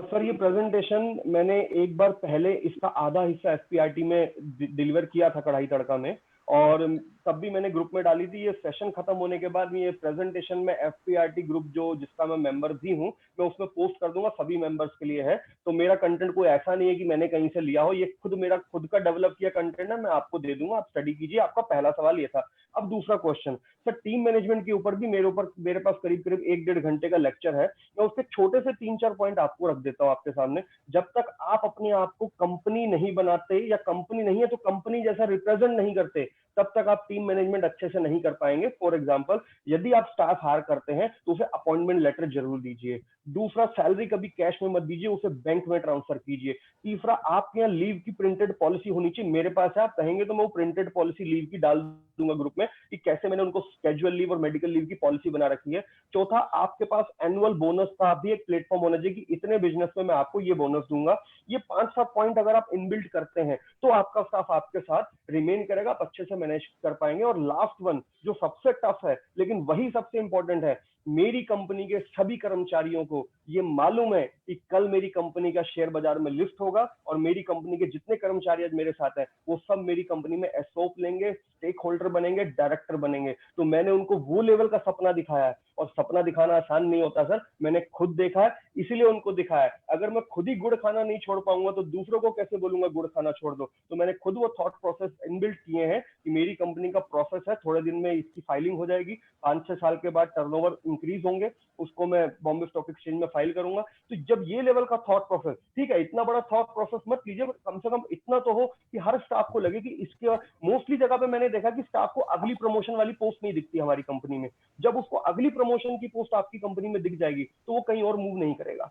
सर ये प्रेजेंटेशन मैंने एक बार पहले इसका आधा हिस्सा एफपीआरटी में डिलीवर किया था कढ़ाई तड़का में, और तब भी मैंने ग्रुप में डाली थी। ये सेशन खत्म होने के बाद ये प्रेजेंटेशन में एफपीआरटी ग्रुप जो जिसका मैं मेंबर भी हूँ, मैं उसमें पोस्ट कर दूंगा, सभी मेंबर्स के लिए है। तो मेरा कंटेंट कोई ऐसा नहीं है कि मैंने कहीं से लिया हो, ये मेरा खुद का डेवलप किया कंटेंट है, मैं आपको दे दूंगा, आप स्टडी कीजिए। आपका पहला सवाल ये था। अब दूसरा क्वेश्चन, सर टीम मैनेजमेंट के ऊपर भी मेरे पास करीब 1-1.5 घंटे का लेक्चर है। मैं उसके छोटे से 3-4 पॉइंट आपको रख देता हूँ आपके सामने। जब तक आप अपने आप को कंपनी नहीं बनाते, या कंपनी नहीं है तो कंपनी जैसा रिप्रेजेंट नहीं करते, तब तक आप टीम मैनेजमेंट अच्छे से नहीं कर पाएंगे। फॉर एग्जांपल, यदि आप स्टाफ हायर करते हैं तो उसे अपॉइंटमेंट लेटर जरूर दीजिए। दूसरा, सैलरी कभी कैश में मत दीजिए, उसे बैंक में ट्रांसफर कीजिए। तीसरा, आपके यहाँ लीव की प्रिंटेड पॉलिसी होनी चाहिए। मेरे पास है, आप कहेंगे तो मैं वो प्रिंटेड पॉलिसी लीव की डाल दूंगा ग्रुप में कि कैसे मैंने उनको कैजुअल लीव और मेडिकल लीव की पॉलिसी बना रखी है। चौथा, आपके पास एनुअल बोनस का भी एक प्लेटफॉर्म होना चाहिए कि इतने बिजनेस में मैं आपको ये बोनस दूंगा। ये 5-7 पॉइंट अगर आप इनबिल्ट करते हैं तो आपका स्टाफ आपके साथ रिमेन करेगा, आप अच्छे से मैनेज कर पाएंगे। और लास्ट वन, जो सबसे टफ है लेकिन वही सबसे इंपॉर्टेंट है, मेरी कंपनी के सभी कर्मचारियों को ये मालूम है कि कल मेरी कंपनी का शेयर बाजार में लिस्ट होगा, और मेरी कंपनी के जितने कर्मचारी आज मेरे साथ हैं वो सब मेरी कंपनी में एसओप लेंगे, स्टेक होल्डर बनेंगे, डायरेक्टर बनेंगे। तो मैंने उनको वो लेवल का सपना दिखाया है, और सपना दिखाना आसान नहीं होता सर, मैंने खुद देखा है, इसीलिए उनको दिखाया है। अगर मैं खुद ही गुड़ खाना नहीं छोड़ पाऊंगा तो दूसरों को कैसे बोलूंगा गुड़ खाना छोड़ दो। तो मैंने खुद वो थॉट प्रोसेस इनबिल्ट किए हैं कि मेरी कंपनी का प्रोसेस है, थोड़े दिन में इसकी फाइलिंग हो जाएगी, 5-6 साल के बाद टर्नओवर इंक्रीज होंगे, उसको मैं बॉम्बे स्टॉक एक्सचेंज में फाइल करूंगा। तो जब ये लेवल का थॉट प्रोसेस, ठीक है इतना बड़ा थॉट प्रोसेस मत कीजिए, कम से कम इतना तो हो कि हर स्टाफ को लगे कि इसके मोस्टली जगह पे मैंने देखा कि स्टाफ को अगली प्रमोशन वाली पोस्ट नहीं दिखती हमारी कंपनी में। जब उसको अगली प्रमोशन की पोस्ट आपकी कंपनी में दिख जाएगी तो वो कहीं और मूव नहीं करेगा।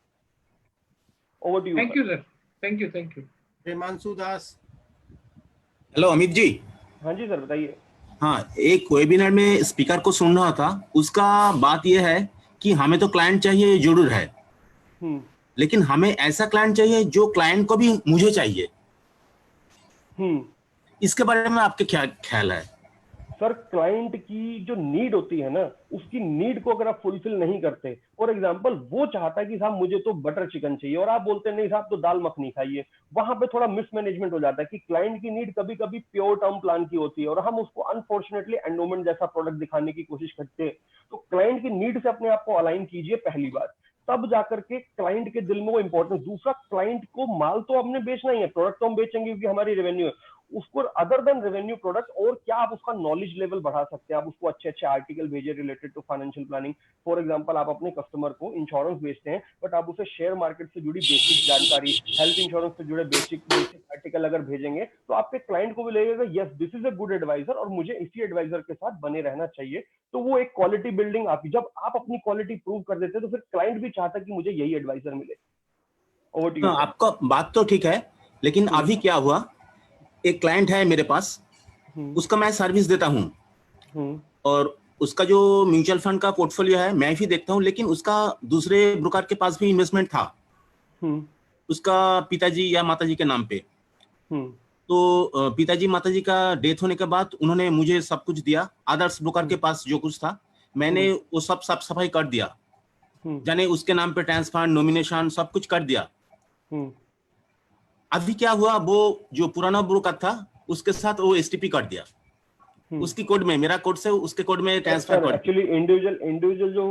Over to you. Thank you sir, thank you. Himanshu Das. Hello Amit ji. हाँ जी सर, बताइए। हाँ, एक वेबिनार में स्पीकर को सुन रहा था, उसका बात यह है कि हमें तो क्लाइंट चाहिए जरूर है, लेकिन हमें ऐसा क्लाइंट चाहिए जो क्लाइंट को भी मुझे चाहिए। इसके बारे में आपके क्या ख्याल है? सर, क्लाइंट की जो नीड होती है ना, उसकी नीड को अगर आप फुलफिल नहीं करते, फॉर एग्जांपल वो चाहता है कि साहब मुझे तो बटर चिकन चाहिए और आप बोलते हैं नहीं साहब तो दाल मखनी खाइए, वहां पे थोड़ा मिसमैनेजमेंट हो जाता है कि क्लाइंट की नीड कभी कभी प्योर टर्म प्लान की होती है और हम उसको अनफॉर्चुनेटली एंडोमेंट जैसा प्रोडक्ट दिखाने की कोशिश करते हैं। तो क्लाइंट की नीड से अपने आप को अलाइन कीजिए पहली बात, तब जाकर के क्लाइंट के दिल में वो इंपॉर्टेंस। दूसरा, क्लाइंट को माल तो हमने बेचना ही है, प्रोडक्ट तो हम बेचेंगे क्योंकि हमारी रेवेन्यू है, उसको अदर देन रेवेन्यू प्रोडक्ट और क्या आप उसका नॉलेज लेवल बढ़ा सकते हैं। आप उसको अच्छे अच्छे आर्टिकल भेजिए related to financial planning. For example, आप अपने कस्टमर को इंश्योरेंस बेचते हैं बट आप उसे शेयर मार्केट से जुड़ी बेसिक जानकारी, हेल्थ इंश्योरेंस से जुड़े बेसिक आर्टिकल अगर भेजेंगे तो आपके क्लाइंट को भी लगेगा yes this is a good advisor और मुझे इसी एडवाइजर के साथ बने रहना चाहिए। तो वो एक क्वालिटी बिल्डिंग आपकी, जब आप अपनी क्वालिटी प्रूव कर देते हैं तो फिर क्लाइंट भी चाहता है कि मुझे यही एडवाइजर मिले। Over to you. आपका बात तो ठीक है, लेकिन अभी क्या हुआ, एक क्लाइंट है मेरे पास, उसका मैं सर्विस देता हूँ और उसका जो म्यूचुअल फंड का पोर्टफोलियो है मैं भी देखता हूँ, लेकिन उसका दूसरे ब्रोकर के पास भी इन्वेस्टमेंट था उसका पिताजी या माताजी के नाम पे। तो पिताजी माताजी का डेथ होने के बाद उन्होंने मुझे सब कुछ दिया, आदर्श ब्रोकर के पास जो कुछ था मैंने वो सब साफ सफाई कर दिया, जाने उसके नाम पे ट्रांसफर, नॉमिनेशन सब कुछ कर दिया। अभी क्या हुआ, वो जो पुराना ब्रोकर था उसके साथ वो एसटीपी कर दिया। उसकी कोड में, मेरा कोड से उसके कोड में ट्रांसफर कर। एक्चुअली इंडिविजुअल जो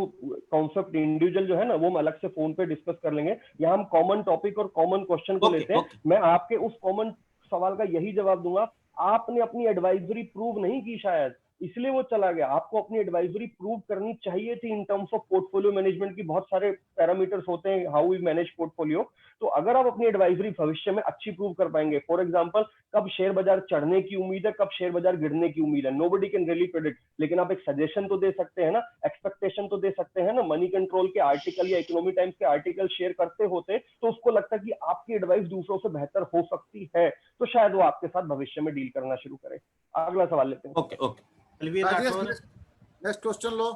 कॉन्सेप्ट इंडिविजुअल जो है ना, वो हम अलग से फोन पे डिस्कस कर लेंगे। यहाँ हम कॉमन टॉपिक और कॉमन क्वेश्चन को लेते हैं। मैं आपके उस कॉमन सवाल का यही जवाब दूंगा, आपने अपनी एडवाइजरी प्रूव नहीं की शायद, इसलिए वो चला गया। आपको अपनी एडवाइजरी प्रूव करनी चाहिए थी in terms of portfolio management की। बहुत सारे पैरामीटर्स होते हैं हाउ वी मैनेज पोर्टफोलियो। तो अगर आप अपनी एडवाइजरी भविष्य में अच्छी प्रूव कर पाएंगे, फॉर एग्जांपल कब शेयर बाजार चढ़ने की उम्मीद है, कब शेयर बाजार गिरने की उम्मीद है, नोबडी कैन रियली प्रेडिक्ट, लेकिन आप एक सजेशन तो दे सकते हैं ना, एक्सपेक्टेशन तो दे सकते हैं ना। मनी कंट्रोल के आर्टिकल या इकोनॉमी टाइम्स के आर्टिकल शेयर करते होते तो उसको लगता कि आपकी एडवाइस दूसरों से बेहतर हो सकती है, तो शायद वो आपके साथ भविष्य में डील करना शुरू करे। अगला सवाल लेते हैं। Okay okay, Balvir Rathore. Next question लो।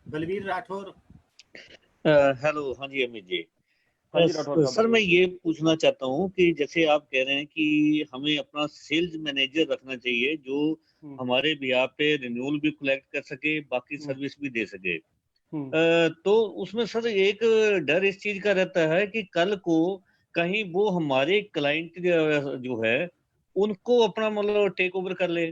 बलवीर राठौर। हेलो, हाँ जी अमित जी। हाँ जी राठौर साहब। सर मैं ये पूछना चाहता हूँ कि जैसे आप कह रहे हैं कि हमें अपना सेल्स मैनेजर रखना चाहिए जो हमारे बिहार पे रिन्यूअल भी कलेक्ट कर सके, बाकी सर्विस भी दे सके। तो उसमें सर एक डर इस चीज का रहता है कि कल को कहीं वो हमारे क्लाइंट जो है उनको अपना मतलब टेक ओवर कर ले,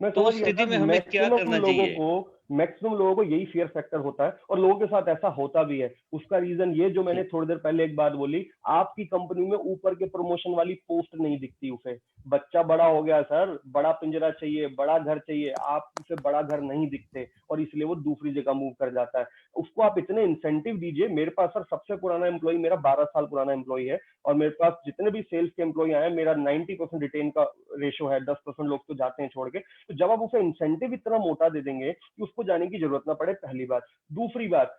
तो उस स्थिति में हमें क्या करना चाहिए? मैक्सिमम लोगों को यही फियर फैक्टर होता है और लोगों के साथ ऐसा होता भी है। उसका रीजन ये जो मैंने थोड़ी देर पहले एक बात बोली, आपकी कंपनी में ऊपर के प्रमोशन वाली पोस्ट नहीं दिखती उसे। बच्चा बड़ा हो गया सर, बड़ा पिंजरा चाहिए, बड़ा घर चाहिए, आप उसे बड़ा घर नहीं दिखते और इसलिए वो दूसरी जगह मूव कर जाता है। उसको आप इतने इंसेंटिव दीजिए। मेरे पास सर सबसे पुराना एम्प्लॉय मेरा 12 साल पुराना एम्प्लॉय है और मेरे पास जितने भी सेल्स के एम्प्लॉय आए, मेरा 90% रिटेन का रेशो है, 10% लोग तो जाते हैं छोड़ के। तो जब आप उसे इंसेंटिव इतना मोटा दे देंगे कि उसको जाने की जरूरत ना पड़े, पहली बात। दूसरी बात,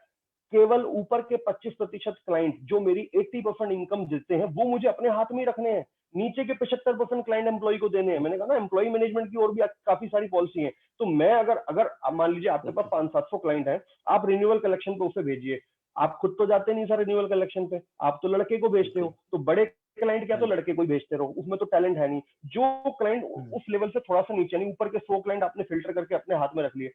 केवल ऊपर के 25% क्लाइंट जो मेरी 80% इनकम देते हैं वो मुझे अपने हाथ में ही रखने हैं, नीचे के 75% क्लाइंट एम्प्लॉय को देने हैं। मैंने कहा ना एम्प्लॉय मैनेजमेंट की और भी काफी सारी पॉलिसी है। तो मैं अगर मान लीजिए आपके पास 500-700 क्लाइंट है, आप रिन्यूअल कलेक्शन पे उसे भेजिए। आप खुद तो जाते नहीं सर रिन्यूअल कलेक्शन पे, आप तो लड़के को भेजते हो। तो बड़े क्लाइंट क्या तो लड़के को ही भेजते रहो, उसमें तो टैलेंट है नहीं। जो क्लाइंट उस लेवल से थोड़ा सा नीचे, नहीं ऊपर के 100 क्लाइंट आपने फिल्टर करके अपने हाथ में रख लिए,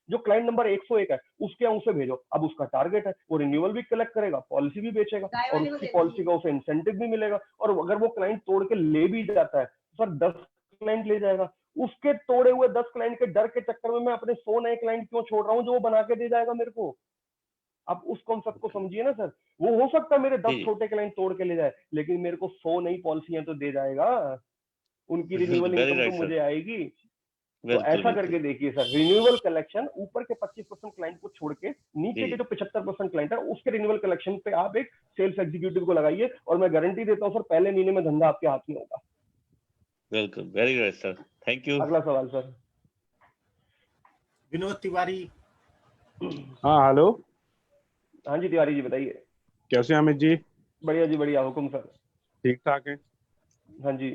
जो क्लाइंट नंबर 101 है उसके उसे भेजो। अब उसका टारगेट है वो रिन्यूअल भी कलेक्ट करेगा, पॉलिसी भी बेचेगा और उसकी पॉलिसी का उसे इंसेंटिव भी मिलेगा। और अगर वो क्लाइंट तोड़ के ले भी जाता है तो सर 10 क्लाइंट ले जाएगा। उसके तोड़े हुए 10 क्लाइंट के डर के चक्कर में मैं अपने 100 नए क्लाइंट क्यों छोड़ रहा हूँ जो वो बना के दे जाएगा मेरे को। अब उस कॉन्सेप्ट को समझिए ना सर। वो हो सकता है मेरे 10 छोटे क्लाइंट तोड़ के ले जाए, लेकिन मेरे को 100 नई पॉलिसियां तो दे जाएगा, उनकी रिन्यूअल इनकम तो मुझे आएगी। तो ऐसा करके देखिए सर, रिन्यूअल कलेक्शन ऊपर के 25% क्लाइंट को छोड़ के नीचे के जो 75% क्लाइंट है उसके रिन्यूअल कलेक्शन पे आप एक सेल्स एग्जीक्यूटिव को लगाइए और मैं गारंटी देता हूँ सर पहले महीने में धंधा आपके हाथ में होगा। Welcome, very good sir, thank you. अगला सवाल सर, विनोद तिवारी। हाँ हेलो। हाँ जी तिवारी जी बताइए। कैसे हैं अमित जी? बढ़िया जी बढ़िया, हुकुम सर। ठीक ठाक है। हाँ जी।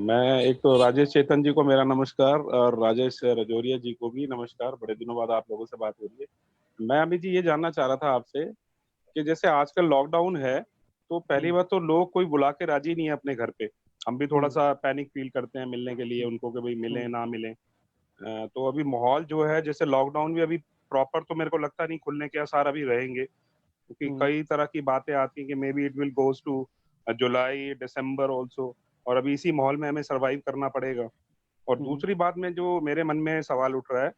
मैं एक तो राजेश चेतन जी को मेरा नमस्कार और राजेश रजौरिया जी को भी नमस्कार। बड़े दिनों बाद आप लोगों से बात हो रही है। मैं अमित जी ये जानना चाह रहा था आपसे कि जैसे आजकल लॉकडाउन है तो पहली बात तो लोग कोई बुला के राजी नहीं है अपने घर पे। हम भी थोड़ा सा पैनिक फील करते हैं मिलने के लिए उनको कि भाई मिले ना मिले। तो अभी माहौल जो है जैसे लॉकडाउन भी अभी प्रॉपर तो मेरे को लगता नहीं खुलने के आसार अभी रहेंगे, क्योंकि कई तरह की बातें आती हैं कि maybe it will goes to July December also, और अभी इसी माहौल में हमें सरवाइव करना पड़ेगा। और दूसरी बात में जो मेरे मन में सवाल उठ रहा है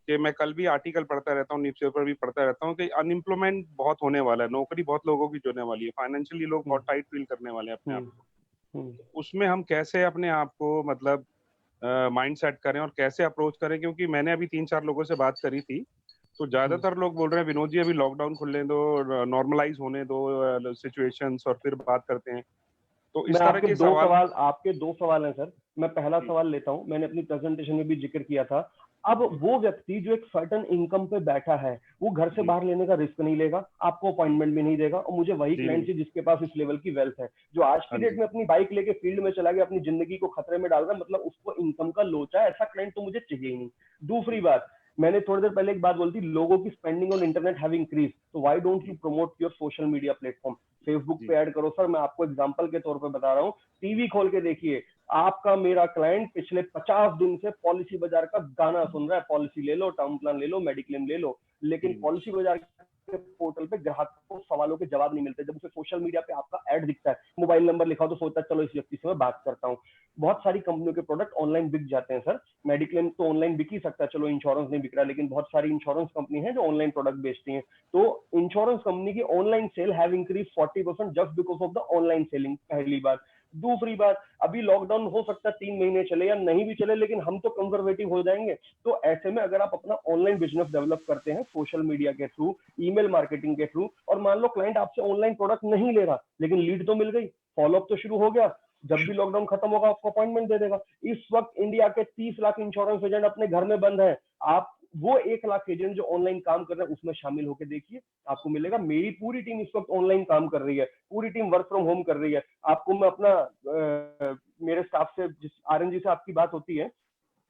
कि मैं कल भी आर्टिकल पढ़ता रहता हूँ, न्यूज़पेपर भी पढ़ता रहता हूँ कि अनएम्प्लॉयमेंट बहुत होने वाला है, नौकरी बहुत लोगों की जाने वाली है, फाइनेंशियली लोग बहुत टाइट फील करने वाले हैं अपने आप को। उसमें हम कैसे अपने आप को मतलब माइंड सेट करें और कैसे अप्रोच करें, क्योंकि मैंने अभी 3-4 लोगों से बात करी थी तो ज्यादातर लोग बोल रहे हैं विनोद जी अभी लॉकडाउन खुलने दो, नॉर्मलाइज होने दो सिचुएशंस और फिर बात करते हैं। तो इस तरह के आपके दो सवाल हैं सर। मैं पहला सवाल लेता हूं, मैंने अपनी प्रेजेंटेशन में भी जिक्र किया था। अब वो व्यक्ति जो एक सर्टेन इनकम पे बैठा है वो घर से बाहर लेने का रिस्क नहीं लेगा, आपको अपॉइंटमेंट भी नहीं देगा, और मुझे वही क्लाइंट चाहिए जिसके पास इस लेवल की वेल्थ है। जो आज की डेट में अपनी बाइक लेके फील्ड में चला गया, अपनी जिंदगी को खतरे में डाल रहा है, मतलब उसको इनकम का लोचा है, ऐसा क्लाइंट तो मुझे चाहिए ही नहीं। दूसरी बात, मैंने थोड़ी देर पहले एक बात बोली थी, लोगों की spending on internet have increase, तो why don't you promote your social media platform. Facebook पे ऐड करो सर। मैं आपको एग्जांपल के तौर पे बता रहा हूँ, टीवी खोल के देखिए, आपका मेरा क्लाइंट पिछले 50 दिन से पॉलिसी बाजार का गाना सुन रहा है। पॉलिसी ले लो, टर्म प्लान ले लो, मेडिक्लेम ले लो, लेकिन पॉलिसी बाजार के पोर्टल पे ग्राहक को सवालों के जवाब नहीं मिलते। जब उसे सोशल मीडिया पे आपका ऐड दिखता है, मोबाइल नंबर लिखा हो तो सोचता है चलो इस व्यक्ति से मैं बात करता हूँ। बहुत सारी कंपनियों के प्रोडक्ट ऑनलाइन बिक जाते हैं सर। मेडिक्लेम तो ऑनलाइन बिक ही सकता है, चलो इंश्योरेंस नहीं बिक रहा, लेकिन बहुत सारी इंश्योरेंस कंपनी है जो ऑनलाइन प्रोडक्ट बेचती हैं। तो इंश्योरेंस कंपनी की online sale have increase 40% just because of the online selling, पहली बात। दूसरी बात, अभी लॉकडाउन हो सकता है 3 महीने चले या नहीं भी चले, लेकिन हम तो कंजर्वेटिव हो जाएंगे। तो ऐसे में अगर आप अपना ऑनलाइन बिजनेस डेवलप करते हैं सोशल मीडिया के थ्रू, ईमेल मार्केटिंग के थ्रू, और मान लो क्लाइंट आपसे ऑनलाइन प्रोडक्ट नहीं ले रहा लेकिन लीड तो मिल गई, फॉलोअप तो शुरू हो गया, जब भी लॉकडाउन खत्म होगा आपको अपॉइंटमेंट दे देगा। इस वक्त इंडिया के 30 लाख इंश्योरेंस एजेंट अपने घर में बंद है। आप वो 1 लाख एजेंट जो ऑनलाइन काम कर रहे हैं उसमें शामिल होकर देखिए, आपको मिलेगा। मेरी पूरी टीम इस वक्त ऑनलाइन काम कर रही है, पूरी टीम वर्क फ्रॉम होम कर रही है। आपको मैं अपना मेरे स्टाफ से, जिस आरएनजी से आपकी बात होती है,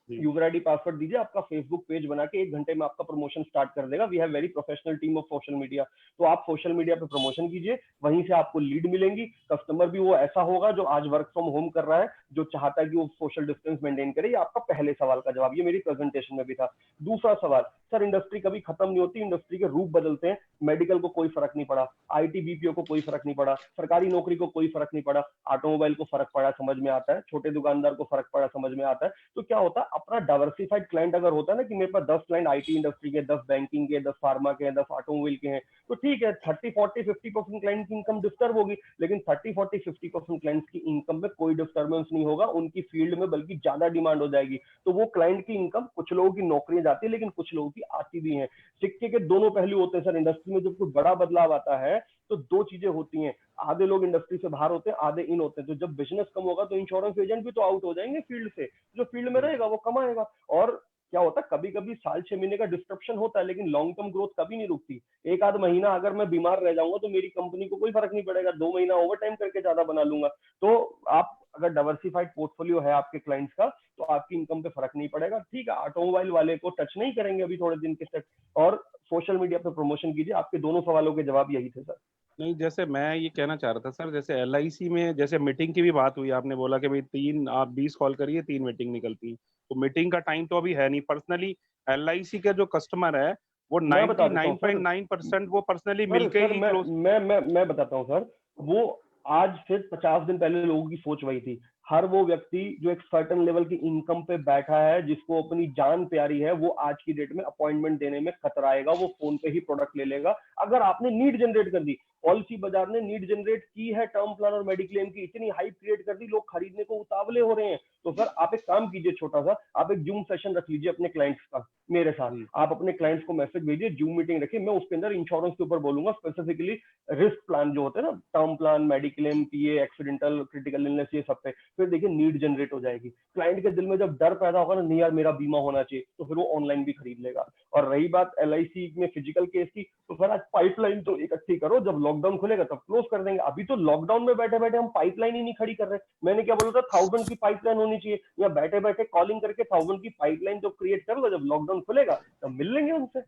यूजर आईडी पासवर्ड दीजिए, आपका फेसबुक पेज बना के 1 घंटे में आपका प्रमोशन स्टार्ट कर देगा। We have very professional team of social media. तो आप सोशल मीडिया पे प्रमोशन कीजिए, वहीं से आपको लीड मिलेंगी। कस्टमर भी वो ऐसा होगा जो आज वर्क फ्रॉम होम कर रहा है, जो चाहता है कि वो सोशल डिस्टेंस मेंटेन करे। ये आपका पहले सवाल का जवाब, ये मेरी प्रेजेंटेशन में भी था। दूसरा सवाल, सर इंडस्ट्री कभी खत्म नहीं होती, इंडस्ट्री के रूप बदलते हैं। मेडिकल को कोई फर्क नहीं पड़ा, आईटी बीपीओ को कोई फर्क नहीं पड़ा, सरकारी नौकरी को कोई फर्क नहीं पड़ा, ऑटोमोबाइल को फर्क पड़ा, समझ में आता है, छोटे दुकानदार को फर्क पड़ा, समझ में आता है। तो क्या होता है, अपना डाइवर्सिफाइड क्लाइंट अगर होता है ना, कि मेरे पास 10 क्लाइंट आईटी इंडस्ट्री के, 10 बैंकिंग के, 10 फार्मा के, 10 ऑटोमोबाइल के हैं, तो ठीक है 30, 40, 50% क्लाइंट की इनकम डिस्टर्ब होगी, लेकिन 30, 40, 50% क्लाइंट्स की इनकम में कोई डिस्टर्बेंस नहीं होगा, उनकी फील्ड में बल्कि ज्यादा डिमांड हो जाएगी। तो वो क्लाइंट की इनकम, कुछ लोगों की नौकरियां जाती है लेकिन कुछ लोगों की आती भी हैं। सिक्के के दोनों पहलू होते हैं सर। इंडस्ट्री में जब कोई बड़ा बदलाव आता है तो 2 चीजें होती हैं, आधे लोग इंडस्ट्री से बाहर होते हैं, आधे इन होते हैं। तो जब बिजनेस कम होगा तो इंश्योरेंस एजेंट भी तो आउट हो जाएंगे फील्ड से, जो फील्ड में रहेगा वो कमाएगा। और क्या होता है, कभी कभी साल 6 महीने का डिस्ट्रप्शन होता है, लेकिन लॉन्ग टर्म ग्रोथ कभी नहीं रुकती। 1 आध महीना अगर मैं बीमार रह जाऊंगा तो मेरी कंपनी को कोई फर्क नहीं पड़ेगा, 2 महीना ओवर टाइम करके ज्यादा बना लूंगा। तो आप अगर डाइवर्सिफाइड पोर्टफोलियो है आपके क्लाइंट्स का, तो आपकी इनकम पे फर्क नहीं पड़ेगा। ठीक है, ऑटोमोबाइल वाले को टच नहीं करेंगे अभी थोड़े दिन के तक, और सोशल मीडिया पे प्रमोशन कीजिए। आपके दोनों सवालों के जवाब यही थे सर। नहीं, जैसे मैं ये कहना चाह रहा था सर, जैसे एलआईसी में जैसे मीटिंग की भी बात हुई, आपने बोला कि भाई आप 20 कॉल करिए, 3 मीटिंग निकलती, तो मीटिंग का टाइम तो अभी है नहीं। पर्सनली एलआईसी का जो कस्टमर है वो 99.9% वो पर्सनली मिलके ही क्लोज। मैं बताता हूँ सर, वो आज से 50 दिन पहले लोगों की सोच वही थी। हर वो व्यक्ति जो एक सर्टेन लेवल की इनकम पे बैठा है, जिसको अपनी जान प्यारी है, वो आज की डेट में अपॉइंटमेंट देने में कतराएगा, वो फोन पे ही प्रोडक्ट ले लेगा। अगर आपने नीड जनरेट कर दी, पॉलिसी बाजार ने नीड जनरेट की है, टर्म प्लान और मेडिक्लेम की इतनी हाइप क्रिएट कर दी, लोग खरीदने को उतावले हो रहे हैं। तो सर आप एक काम कीजिए, छोटा सा आप एक जूम सेशन रख लीजिए अपने क्लाइंट्स का मेरे साथ। आप अपने क्लाइंट्स को मैसेज भेजिए, जूम मीटिंग रखिए, मैं उसके अंदर इंश्योरेंस के ऊपर बोलूंगा, स्पेसिफिकली रिस्क प्लान जो होते हैं ना, टर्म प्लान, मेडिक्लेम, पीए, एक्सीडेंटल, क्रिटिकल इलनेस, ये सब पे। फिर देखिए नीड जनरेट हो जाएगी। क्लाइंट के दिल में जब डर पैदा होगा ना, नहीं यार मेरा बीमा होना चाहिए, तो फिर वो ऑनलाइन भी खरीद लेगा। और रही बात एलआईसी में फिजिकल केस की, तो फिर आज पाइपलाइन तो इकट्ठी करो, जब लॉकडाउन खुलेगा तब क्लोज कर देंगे। अभी तो लॉकडाउन में बैठे बैठे हम पाइपलाइन ही नहीं खड़ी कर रहे। मैंने क्या बोला था, 1000 की पाइपलाइन होनी चाहिए, या बैठे बैठे कॉलिंग करके 1000 की पाइपलाइन तो क्रिएट कर लो, जब लॉकडाउन खुलेगा तब मिल लेंगे उनसे।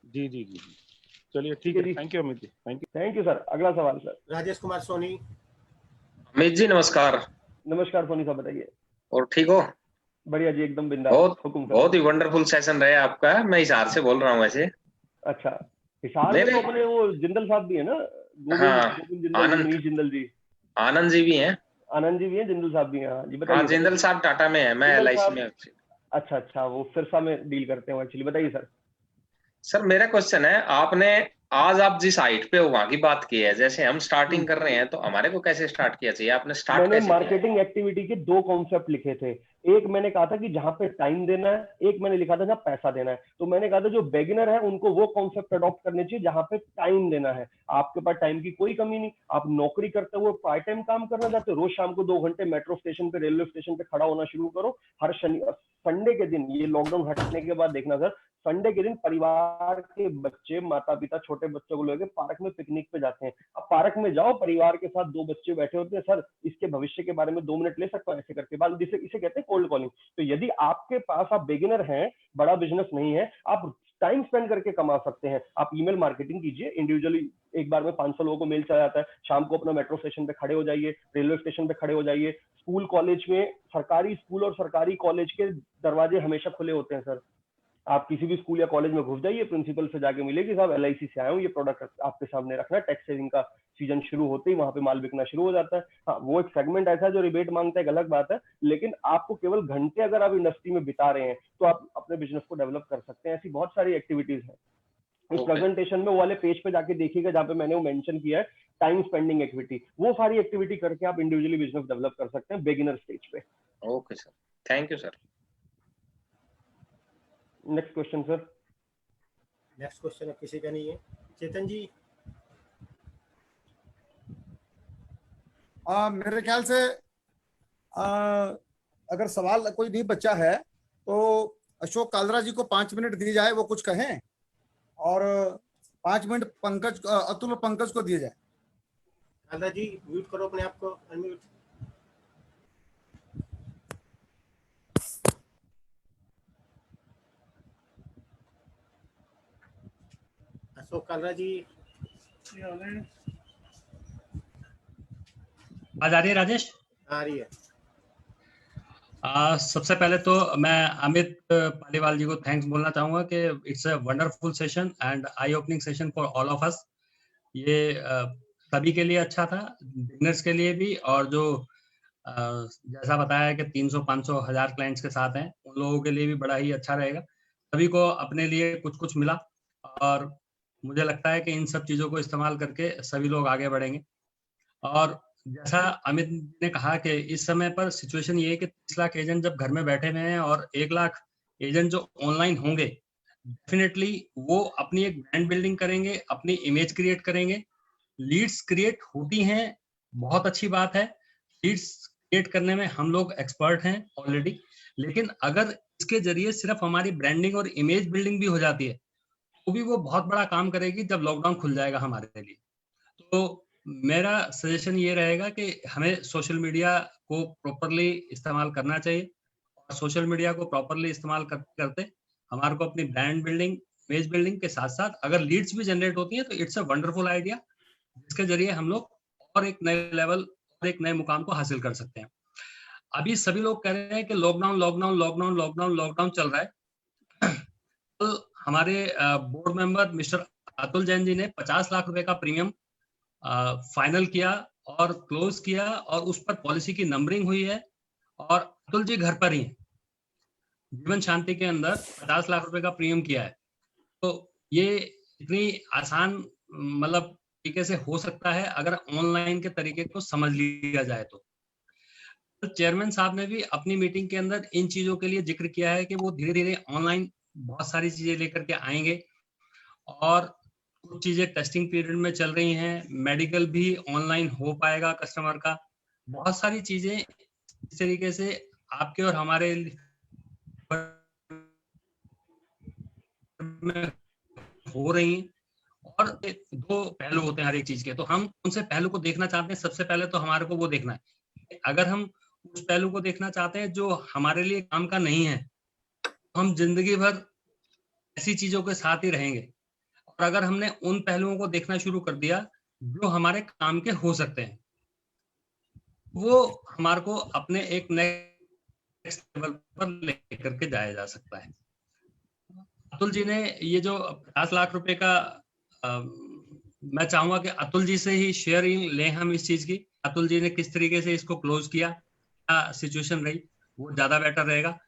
जी जी जी, चलिए ठीक है, thank you Amit ji, thank you sir. अगला सवाल सर, राजेश कुमार सोनी। अमित जी नमस्कार। नमस्कार सोनी साहब, बताइए। और ठीक हो? बढ़िया जी, एकदम बिंदास। बहुत ही वंडरफुल सेशन रहे आपका। मैं हिसार से बोल रहा हूँ वैसे। अच्छा, हिसार में तो अपने वो जिंदल साहब भी है ना, गोविंद जिंदल जी, आनंद जी भी हैं। आनंद जी भी हैं, जिंदल साहब भी हैं। हाँ जी बताइए। हाँ, जिंदल साहब टाटा में है, मैं एलआईसी में। अच्छा अच्छा, वो सिरसा में डील करते हैं एक्चुअली। बताइए सर। सर मेरा क्वेश्चन है, आपने आज आप जिस हाइट पे हो वहां की बात की है, जैसे हम स्टार्टिंग कर रहे हैं तो हमारे को कैसे स्टार्ट किया चाहिए? आपने स्टार्ट मैंने मार्केटिंग एक्टिविटी के 2 कॉन्सेप्ट लिखे थे। एक मैंने कहा था कि जहां पे टाइम देना है, एक मैंने लिखा था जहां पैसा देना है। तो मैंने कहा था जो बिगिनर है उनको वो कॉन्सेप्ट अडॉप्ट करने चाहिए जहां पे टाइम देना है। आपके पास टाइम की कोई कमी नहीं, आप नौकरी करते हुए पार्ट टाइम काम करना चाहते हो, रोज शाम को 2 घंटे मेट्रो स्टेशन पे, रेलवे स्टेशन पे खड़ा होना शुरू करो। हर संडे के दिन, ये लॉकडाउन हटने के बाद देखना सर, संडे के दिन परिवार के बच्चे, माता पिता छोटे बच्चों को लेकर पार्क में पिकनिक पे जाते हैं। अब पार्क में जाओ, परिवार के साथ 2 बच्चे बैठे होते हैं, सर इसके भविष्य के बारे में 2 मिनट ले सकता हूँ ऐसे करके बात, इसे कहते हैं कोल्ड कॉलिंग। तो यदि आपके पास, आप बिगिनर हैं, बड़ा बिजनेस नहीं है, आप टाइम स्पेंड करके कमा सकते हैं। आप ईमेल मार्केटिंग कीजिए, इंडिविजुअली एक बार में 500 लोगों को मेल चला जाता है। शाम को अपना मेट्रो स्टेशन पे खड़े हो जाइए, रेलवे स्टेशन पे खड़े हो जाइए। स्कूल कॉलेज में, सरकारी स्कूल और सरकारी कॉलेज के दरवाजे हमेशा खुले होते हैं सर। आप किसी भी स्कूल या कॉलेज में घुस जाइए, प्रिंसिपल से जाके मिले कि साहब LIC से आया हूँ, ये प्रोडक्ट आपके सामने रखना है। टैक्स सेविंग का सीजन शुरू होते ही वहां पे माल बिकना शुरू हो जाता है। हाँ, वो एक सेगमेंट ऐसा है जो रिबेट मांगता है, एक अलग बात है, लेकिन आपको केवल घंटे अगर आप इंडस्ट्री में बिता रहे हैं तो आप अपने बिजनेस को डेवलप कर सकते हैं। ऐसी बहुत सारी एक्टिविटीज हैं। इस प्रेजेंटेशन में वो वाले पेज पे जाके देखिएगा जहाँ पे मैंने वो मेंशन किया है टाइम स्पेंडिंग एक्टिविटी, वो सारी एक्टिविटी करके आप इंडिविजुअली बिजनेस डेवलप कर सकते हैं बिगिनर स्टेज पे। Okay sir, thank you sir. Next question sir. Next question अब किसी का नहीं है। चेतन जी। मेरे ख्याल से अगर सवाल कोई नहीं बच्चा है तो अशोक कालरा जी को 5 मिनट दिए जाए, वो कुछ कहें, और 5 मिनट पंकज, अतुल और पंकज को दिए जाए। कालरा जी म्यूट करो अपने आप को, अनम्यूट। अशोक कालरा जी आज आ रही है राजेश? आ रही है। सबसे पहले तो मैं अमित पालीवाल जी को थैंक्स बोलना चाहूंगा कि it's a wonderful session and I opening session for all of us. ये सभी के लिए अच्छा था, बिगनर्स के लिए भी, और जो जैसा बताया कि 300, 500, 1000 क्लाइंट्स के साथ हैं, उन लोगों के लिए भी बड़ा ही अच्छा रहेगा। सभी को अपने लिए कुछ कुछ मिला और मुझे लगता है कि इन सब चीज़ों को इस्तेमाल करके सभी लोग आगे बढ़ेंगे। और जैसा अमित ने कहा कि इस समय पर सिचुएशन ये है कि 30 लाख एजेंट जब घर में बैठे हुए हैं और 1 लाख एजेंट जो ऑनलाइन होंगे, डेफिनेटली वो अपनी एक ब्रांड बिल्डिंग करेंगे, अपनी इमेज क्रिएट करेंगे। लीड्स क्रिएट होती हैं, बहुत अच्छी बात है, लीड्स क्रिएट करने में हम लोग एक्सपर्ट हैं ऑलरेडी, लेकिन अगर इसके जरिए सिर्फ हमारी ब्रांडिंग और इमेज बिल्डिंग भी हो जाती है तो भी वो बहुत बड़ा काम करेगी जब लॉकडाउन खुल जाएगा हमारे लिए। तो मेरा सजेशन ये रहेगा कि हमें सोशल मीडिया को प्रॉपरली इस्तेमाल करना चाहिए, और सोशल मीडिया को प्रॉपरली इस्तेमाल करते करते हमारे को अपनी ब्रांड बिल्डिंग, इमेज बिल्डिंग के साथ साथ अगर लीड्स भी जनरेट होती हैं तो इट्स अ वंडरफुल आइडिया, जिसके जरिए हम लोग और एक नए लेवल और एक नए मुकाम को हासिल कर सकते हैं। अभी सभी लोग कह रहे हैं कि lockdown lockdown lockdown lockdown lockdown चल रहा है। तो हमारे board member mister Atul Jain ji ने 50 लाख रुपए का प्रीमियम फाइनल किया और क्लोज किया, और उस पर पॉलिसी की नंबरिंग हुई है, और अतुल जी घर पर ही हैं, जीवन शांति के अंदर 50 लाख रुपए का प्रीमियम किया है। तो ये इतनी आसान मतलब तरीके से हो सकता है अगर ऑनलाइन के तरीके को समझ लिया जाए तो। चेयरमैन साहब ने भी अपनी मीटिंग के अंदर इन चीजों के लिए जिक्र किया है कि वो धीरे धीरे ऑनलाइन बहुत सारी चीजें लेकर के आएंगे, और कुछ चीजें टेस्टिंग पीरियड में चल रही हैं, मेडिकल भी ऑनलाइन हो पाएगा कस्टमर का। बहुत सारी चीजें इस तरीके से आपके और हमारे में हो रही हैं, और 2 पहलू होते हैं हर एक चीज के, तो हम उनसे पहलू को देखना चाहते हैं। सबसे पहले तो हमारे को वो देखना है, अगर हम उस पहलू को देखना चाहते हैं जो हमारे लिए काम का नहीं है, तो हम जिंदगी भर ऐसी चीजों के साथ ही रहेंगे। और अगर हमने उन पहलुओं को देखना शुरू कर दिया जो हमारे काम के हो सकते हैं, वो हमारे को अपने एक नेक्स्ट लेवल पर लेकर के जाया जा सकता है। अतुल जी ने ये जो 50 लाख रुपए का मैं चाहूंगा कि अतुल जी से ही शेयरिंग लें हम इस चीज की। अतुल जी ने किस तरीके से इसको क्लोज किया, क्या सिचुएशन रही, वो ज्यादा बेटर रहेगा।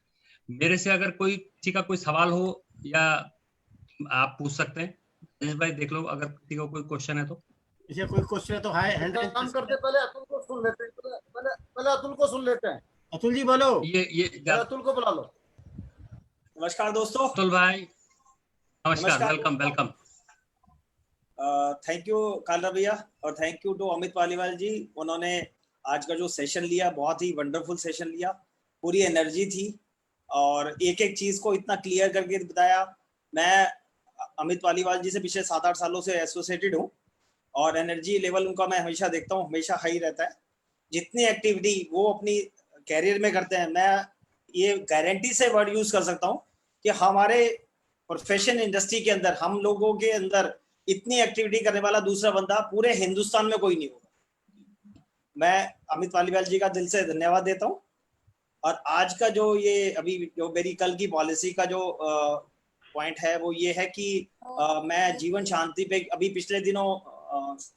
मेरे से अगर किसी का कोई सवाल हो या आप पूछ सकते हैं। भाई देख लो अगर किसी को कोई क्वेश्चन है तो। इसे कोई क्वेश्चन है तो हाय हैंड काम करते पहले अतुल को सुन लेते हैं, पहले अतुल को सुन लेते हैं। अतुल जी बोलो। ये अतुल को बुला लो। नमस्कार दोस्तों। अतुल भाई नमस्कार, welcome welcome. Thank you Kalra भैया, और thank you to Amit Paliwal ji. उन्होंने आज का जो सेशन लिया बहुत ही वंडरफुल सेशन लिया, पूरी एनर्जी थी और एक एक चीज को इतना क्लियर करके बताया। मैं अमित पालीवाल जी से पिछले 7-8 सालों से एसोसिएटेड हूँ और एनर्जी लेवल उनका मैं हमेशा देखता हूँ, हमेशा हाई रहता है। जितनी एक्टिविटी वो अपनी कैरियर में करते हैं, मैं ये गारंटी से वर्ड यूज कर सकता हूँ कि हमारे प्रोफेशन इंडस्ट्री के अंदर, हम लोगों के अंदर इतनी एक्टिविटी करने वाला दूसरा बंदा पूरे हिंदुस्तान में कोई नहीं होगा। मैं अमित पालीवाल जी का दिल से धन्यवाद देता हूँ। और आज का जो ये अभी जो मेरी कल की पॉलिसी का जो पॉइंट है वो ये है कि मैं जीवन शांति पे अभी पिछले दिनों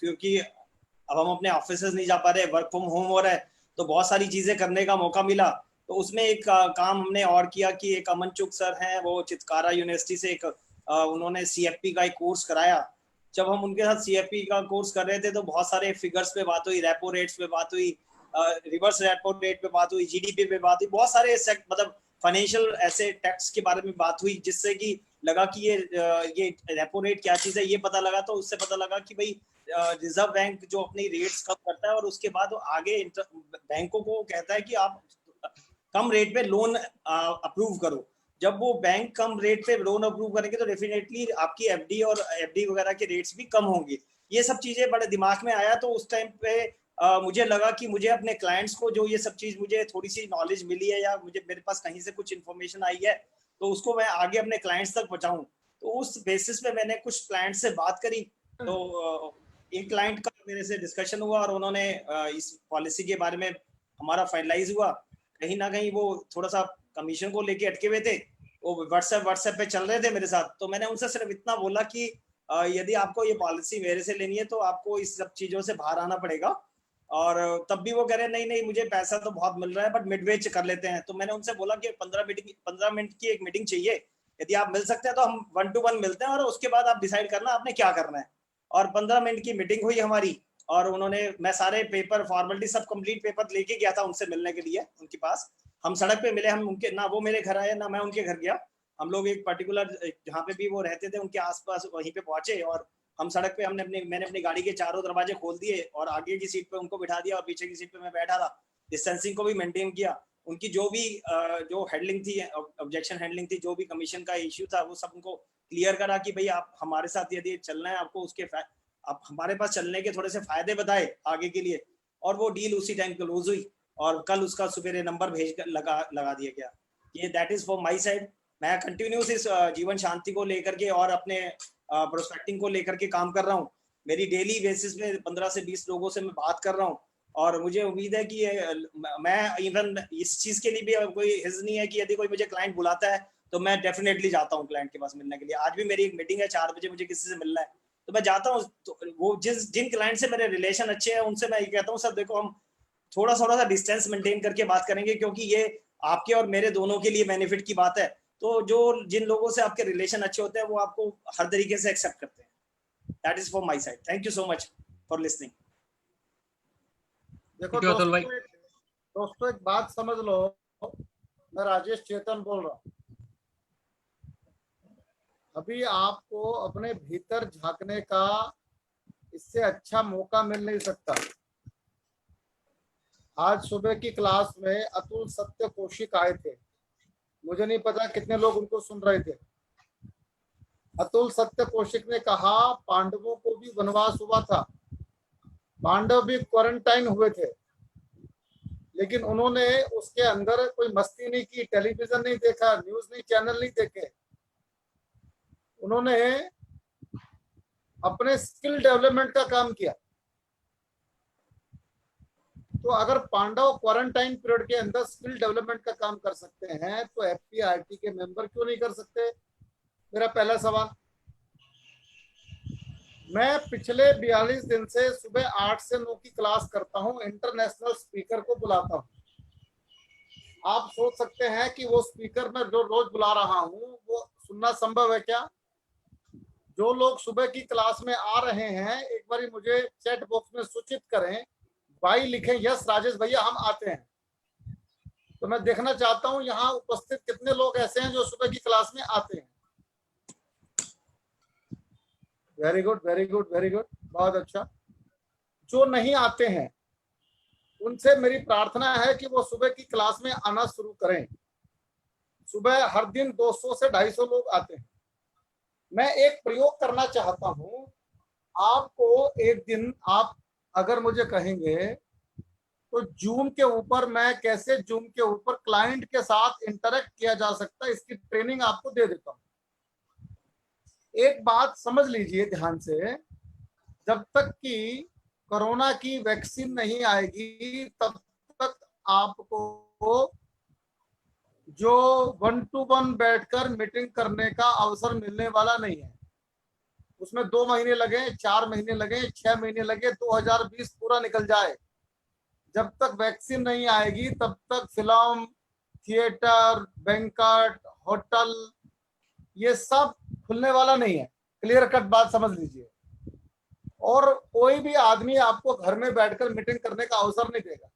क्योंकि अब हम अपने ऑफिस नहीं जा पा रहे, वर्क फ्रॉम होम हो रहा है, तो बहुत सारी चीजें करने का मौका मिला। तो उसमें एक काम हमने और किया कि एक अमन चुग सर हैं, वो चितकारा यूनिवर्सिटी से एक उन्होंने CFP का एक कोर्स कराया। जब हम उनके साथ CFP का कोर्स कर रहे थे तो बहुत सारे फिगर्स पे बात हुई, रेपो रेट्स पे बात हुई, रिवर्स रेपो रेट पे बात हुई, GDP पे बात हुई, बहुत सारे मतलब फाइनेंशियल ऐसे टैक्स के बारे में बात हुई, जिससे कि लगा कि ये रेपो रेट क्या चीज है ये पता लगा। तो उससे पता लगा कि भाई रिजर्व बैंक जो अपनी रेट्स कम करता है और उसके बाद वो आगे बैंकों को कहता है कि आप कम रेट पे लोन अप्रूव करो। जब वो बैंक कम रेट पे लोन अप्रूव करेंगे तो डेफिनेटली आपकी FD और FD वगैरह के रेट्स भी कम होंगे। ये सब चीजें बड़े दिमाग में आया। तो उस टाइम पे मुझे लगा कि मुझे अपने क्लाइंट्स को जो ये सब चीज मुझे थोड़ी सी नॉलेज मिली है या मुझे मेरे पास कहीं से कुछ इन्फॉर्मेशन आई है तो उसको मैं आगे अपने क्लाइंट्स तक पहुंचाऊं। तो उस बेसिस पे मैंने कुछ क्लाइंट्स से बात करी। तो एक क्लाइंट का मेरे से डिस्कशन हुआ और उन्होंने इस पॉलिसी के बारे में हमारा फाइनलाइज हुआ। कहीं ना कहीं वो थोड़ा सा कमीशन को लेके अटके हुए थे, वो व्हाट्सएप पे चल रहे थे मेरे साथ। तो मैंने उनसे सिर्फ इतना बोला कि यदि आपको ये पॉलिसी मेरे से लेनी है तो आपको इस सब चीजों से बाहर आना पड़ेगा। और तब भी वो कह रहे नहीं मुझे पैसा तो बहुत मिल रहा है बट मिडवे कर लेते हैं। तो मैंने उनसे बोला कि 15 मिनट की एक मीटिंग चाहिए, यदि आप मिल सकते हैं तो हम 1 to 1 मिलते हैं और उसके बाद आप डिसाइड करना आपने क्या करना है। और 15 मिनट की मीटिंग हुई हमारी और उन्होंने, मैं सारे पेपर फॉर्मेलिटी सब कंप्लीट पेपर लेके गया था उनसे मिलने के लिए उनके पास। हम सड़क पे मिले, हम उनके, ना वो मेरे घर आए ना मैं उनके घर गया। हम लोग एक पर्टिकुलर जहाँ पे भी वो रहते थे उनके आसपास वहीं पे पहुंचे और हम सड़क पे मैंने अपनी गाड़ी के चारों दरवाजे खोल दिए और आगे की सीट पे उनको बिठा दिया और पीछे की सीट पे मैं बैठा था। डिस्टेंसिंग को भी मेंटेन किया। उनकी जो भी जो हैंडलिंग थी, ऑब्जेक्शन हैंडलिंग थी, जो भी कमीशन का इश्यू था वो सब उनको क्लियर करा कि भाई आप हमारे साथ यदि चलना है आपको उसके आप हमारे पास चलने के थोड़े से फायदे बताए आगे के लिए। और वो डील उसी टाइम क्लोज हुई और कल उसका सुबेरे नंबर भेज कर लगा दिया गया। ये that is for my side. मैं कंटिन्यूस इस जीवन शांति को लेकर के और अपने प्रोस्पेक्टिंग को लेकर के काम कर रहा हूँ। मेरी डेली बेसिस पे 15 से 20 लोगों से मैं बात कर रहा हूँ और मुझे उम्मीद है कि मैं इवन इस चीज के लिए भी कोई हिज नहीं है कि यदि कोई मुझे क्लाइंट बुलाता है तो मैं डेफिनेटली जाता हूँ क्लाइंट के पास मिलने के लिए। आज भी मेरी एक मीटिंग है 4 बजे, मुझे किसी से मिलना है तो मैं जाता हूँ। तो वो जिन क्लाइंट से मेरे रिलेशन अच्छे हैं उनसे मैं ये कहता हूँ सर देखो हम थोड़ा सा डिस्टेंस मेंटेन करके बात करेंगे क्योंकि ये आपके और मेरे दोनों के लिए बेनिफिट की बात है। तो जो जिन लोगों से आपके रिलेशन अच्छे होते हैं वो आपको हर तरीके से एक्सेप्ट करते हैं। That is for my side. Thank you so much for listening. देखो दोस्तों एक बात समझ लो, मैं राजेश चेतन बोल रहा हूँ। अभी आपको अपने भीतर झांकने का इससे अच्छा मौका मिल नहीं सकता। आज सुबह की क्लास में अतुल सत्य कौशिक आए थे, मुझे नहीं पता कितने लोग उनको सुन रहे थे। अतुल सत्य कौशिक ने कहा पांडवों को भी वनवास हुआ था, पांडव भी क्वारंटाइन हुए थे, लेकिन उन्होंने उसके अंदर कोई मस्ती नहीं की, टेलीविजन नहीं देखा, न्यूज नहीं, चैनल नहीं देखे। उन्होंने अपने स्किल डेवलपमेंट का काम किया। तो अगर पांडव क्वारंटाइन पीरियड के अंदर स्किल डेवलपमेंट का काम कर सकते हैं तो FPRT के मेंबर क्यों नहीं कर सकते? मेरा पहला सवाल। मैं पिछले 42 दिन से सुबह 8 से 9 की क्लास करता हूं, इंटरनेशनल स्पीकर को बुलाता हूं। आप सोच सकते हैं कि वो स्पीकर मैं जो रोज बुला रहा हूं वो सुनना संभव है क्या? जो लोग सुबह की क्लास में आ रहे हैं एक बार मुझे चैट बॉक्स में सूचित करें, भाई लिखें यस राजेश भैया हम आते हैं। तो मैं देखना चाहता हूं यहाँ उपस्थित कितने लोग ऐसे हैं जो सुबह की क्लास में आते हैं। Very good very good very good, बहुत अच्छा। जो नहीं आते हैं उनसे मेरी प्रार्थना है कि वो सुबह की क्लास में आना शुरू करें। सुबह हर दिन 200 से 250 लोग आते हैं। मैं एक प्रयोग करना चाहता हूं, आपको एक दिन आप अगर मुझे कहेंगे तो जूम के ऊपर मैं कैसे जूम के ऊपर क्लाइंट के साथ इंटरेक्ट किया जा सकता है इसकी ट्रेनिंग आपको दे देता हूं। एक बात समझ लीजिए ध्यान से, जब तक कि कोरोना की वैक्सीन नहीं आएगी तब तक आपको जो 1-to-1 बैठकर मीटिंग करने का अवसर मिलने वाला नहीं है। उसमें 2 महीने लगे, 4 महीने लगे, 6 महीने लगे, 2020 पूरा निकल जाए, जब तक वैक्सीन नहीं आएगी तब तक फिल्म, थिएटर, बैंकट, होटल ये सब खुलने वाला नहीं है। क्लियर कट बात समझ लीजिए। और कोई भी आदमी आपको घर में बैठकर मीटिंग करने का अवसर नहीं देगा।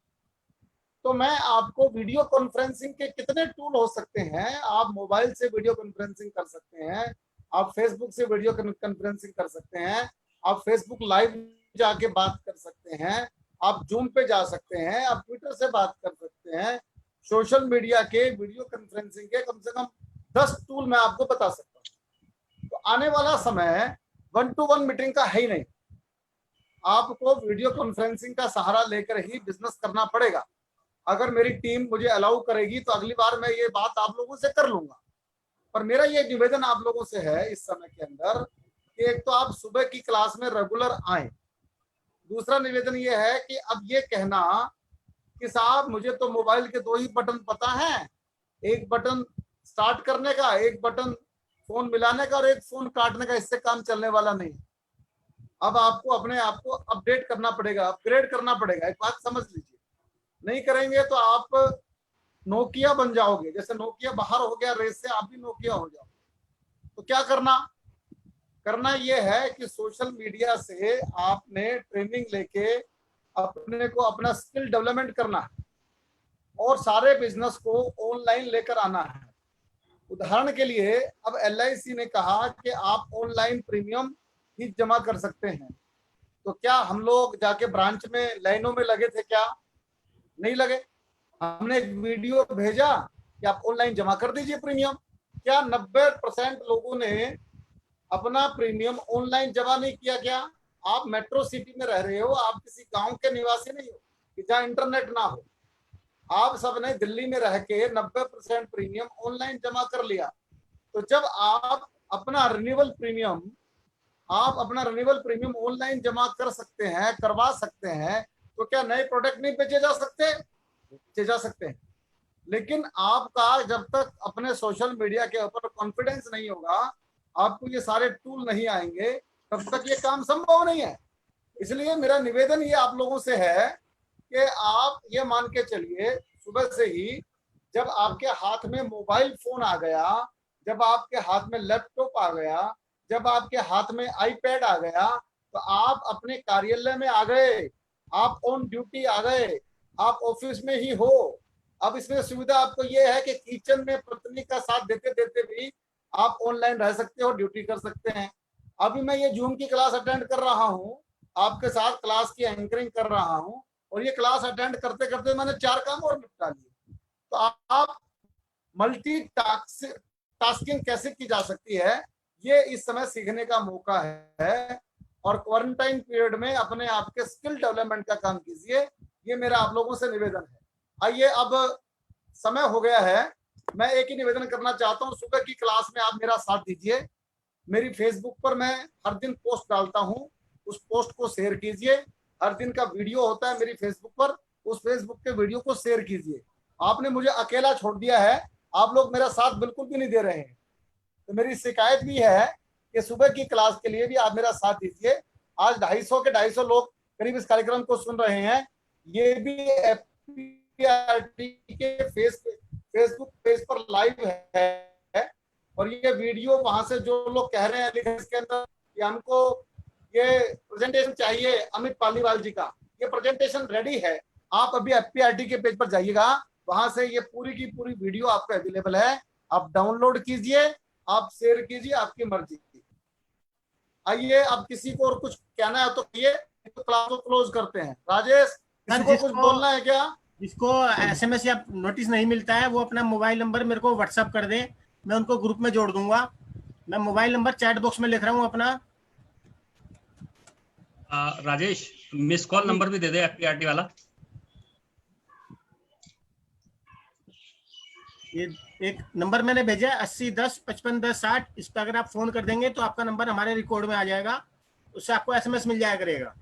तो मैं आपको वीडियो कॉन्फ्रेंसिंग के कितने टूल हो सकते हैं। आप मोबाइल से वीडियो कॉन्फ्रेंसिंग कर सकते हैं, आप फेसबुक से वीडियो कॉन्फ्रेंसिंग कर सकते हैं, आप फेसबुक लाइव जाके बात कर सकते हैं, आप जूम पे जा सकते हैं, आप ट्विटर से बात कर सकते हैं। सोशल मीडिया के वीडियो कॉन्फ्रेंसिंग के कम से कम 10 टूल मैं आपको बता सकता हूँ। तो आने वाला समय 1-to-1 मीटिंग का है ही नहीं। आपको वीडियो कॉन्फ्रेंसिंग का सहारा लेकर ही बिजनेस करना पड़ेगा। अगर मेरी टीम मुझे अलाउ करेगी तो अगली बार मैं ये बात आप लोगों से कर लूंगा। पर मेरा ये निवेदन आप लोगों से है इस समय के अंदर कि एक तो आप सुबह की क्लास में रेगुलर आए। दूसरा निवेदन ये है कि अब ये कहना कि साहब मुझे तो मोबाइल के 2 ही बटन पता है, एक बटन स्टार्ट करने का, एक बटन फोन मिलाने का और एक फोन काटने का, इससे काम चलने वाला नहीं। अब आपको अपने आप को अपडेट करना पड़ेगा, अपग्रेड करना पड़ेगा। एक बात समझ लीजिए, नहीं करेंगे तो आप नोकिया बन जाओगे। जैसे नोकिया बाहर हो गया रेस से, आप भी नोकिया हो जाओ। तो क्या करना ये है कि सोशल मीडिया से आपने ट्रेनिंग लेके अपने को अपना स्किल डेवलपमेंट करना है और सारे बिजनेस को ऑनलाइन लेकर आना है। उदाहरण के लिए अब LIC ने कहा कि आप ऑनलाइन प्रीमियम ही जमा कर सकते हैं। तो क्या हम लोग जाके ब्रांच में लाइनों में लगे थे? क्या नहीं लगे। हमने एक वीडियो भेजा कि आप ऑनलाइन जमा कर दीजिए प्रीमियम। क्या 90% लोगों ने अपना प्रीमियम ऑनलाइन जमा नहीं किया? क्या आप मेट्रो सिटी में रह रहे हो, आप किसी गांव के निवासी नहीं हो कि जहाँ इंटरनेट ना हो। आप सबने दिल्ली में रह के 90% प्रीमियम ऑनलाइन जमा कर लिया। तो जब आप अपना रिन्यूअल प्रीमियम ऑनलाइन जमा कर सकते हैं, करवा सकते हैं, तो क्या नए प्रोडक्ट नहीं बेचे जा सकते? बेचे जा सकते हैं। लेकिन आपका जब तक अपने सोशल मीडिया के ऊपर कॉन्फिडेंस नहीं होगा, आपको ये सारे टूल नहीं आएंगे, तब तक ये काम संभव नहीं है। इसलिए मेरा निवेदन ये आप लोगों से है कि आप ये मान के चलिए, सुबह से ही जब आपके हाथ में मोबाइल फोन आ गया, जब आपके हाथ में लैपटॉप आ गया, जब आपके हाथ में आईपैड आ गया, तो आप अपने कार्यालय में आ गए, आप ऑन ड्यूटी आ गए, आप ऑफिस में ही हो। अब इसमें सुविधा आपको ये है कि किचन में पत्नी का साथ देते देते भी आप ऑनलाइन रह सकते हो, ड्यूटी कर सकते हैं। अभी मैं ये जूम की क्लास अटेंड कर रहा हूँ, आपके साथ क्लास की एंकरिंग कर रहा हूँ, और ये क्लास अटेंड करते करते मैंने 4 काम और निपटा लिए। तो आप मल्टी टास्किंग कैसे की जा सकती है, ये इस समय सीखने का मौका है। और क्वारंटाइन पीरियड में अपने आप के स्किल डेवलपमेंट का काम कीजिए, ये मेरा आप लोगों से निवेदन है। आइए, अब समय हो गया है, मैं एक ही निवेदन करना चाहता हूँ, सुबह की क्लास में आप मेरा साथ दीजिए। मेरी फेसबुक पर मैं हर दिन पोस्ट डालता हूँ, उस पोस्ट को शेयर कीजिए। हर दिन का वीडियो होता है मेरी फेसबुक पर, उस फेसबुक के वीडियो को शेयर कीजिए। आपने मुझे अकेला छोड़ दिया है, आप लोग मेरा साथ बिल्कुल भी नहीं दे रहे हैं। तो मेरी शिकायत भी है कि सुबह की क्लास के लिए भी आप मेरा साथ दीजिए। आज 250 लोग करीब इस कार्यक्रम को सुन रहे हैं। ये भी FPRT के फेसबुक पेज पर लाइव है, और ये वीडियो वहां से जो लोग कह रहे हैं इसके अंदर कि हमको ये प्रेजेंटेशन चाहिए अमित पालीवाल जी का, ये प्रेजेंटेशन रेडी है। आप अभी FPRT के पेज पर जाइएगा, वहां से ये पूरी की पूरी वीडियो आपको अवेलेबल है। आप डाउनलोड कीजिए, आप शेयर कीजिए, आपकी मर्जी। आइए, अब किसी को और कुछ कहना है तो ये तो क्लास को क्लोज करते हैं। राजेश, किसी को कुछ बोलना है क्या? जिसको SMS या नोटिस नहीं मिलता है, वो अपना मोबाइल नंबर मेरे को व्हाट्सएप कर दे, मैं उनको ग्रुप में जोड़ दूंगा। मैं मोबाइल नंबर चैट बॉक्स में लिख रहा हूँ अपना। राजेश, मिस कॉल नंबर भी दे दे FPRT वाला। ये एक नंबर मैंने भेजा है 8010551060, इस पर अगर आप फोन कर देंगे तो आपका नंबर हमारे रिकॉर्ड में आ जाएगा, उससे आपको SMS मिल जाया करेगा।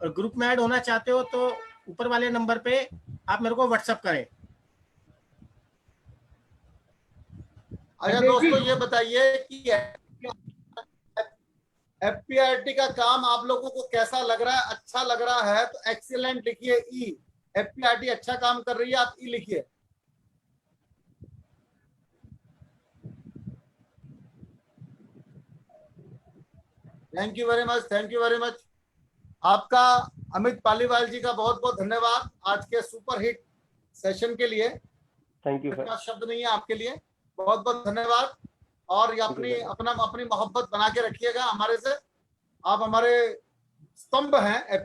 और ग्रुप में ऐड होना चाहते हो तो ऊपर वाले नंबर पे आप मेरे को व्हाट्सएप करें। अच्छा दोस्तों, ये बताइए कि एफपीआरटी का काम आप लोगों को कैसा लग रहा है? अच्छा लग रहा है तो एक्सीलेंट लिखिए ई। एफपीआरटी अच्छा काम कर रही है, आप ई लिखिए। Thank you very much, thank you very much. आपका अमित पालीवाल जी का बहुत बहुत धन्यवाद आज के सुपर हिट सेशन के लिए। थैंक यू का शब्द नहीं है आपके लिए, बहुत बहुत धन्यवाद। और ये अपनी मोहब्बत बना के रखिएगा हमारे से। आप हमारे स्तंभ हैं।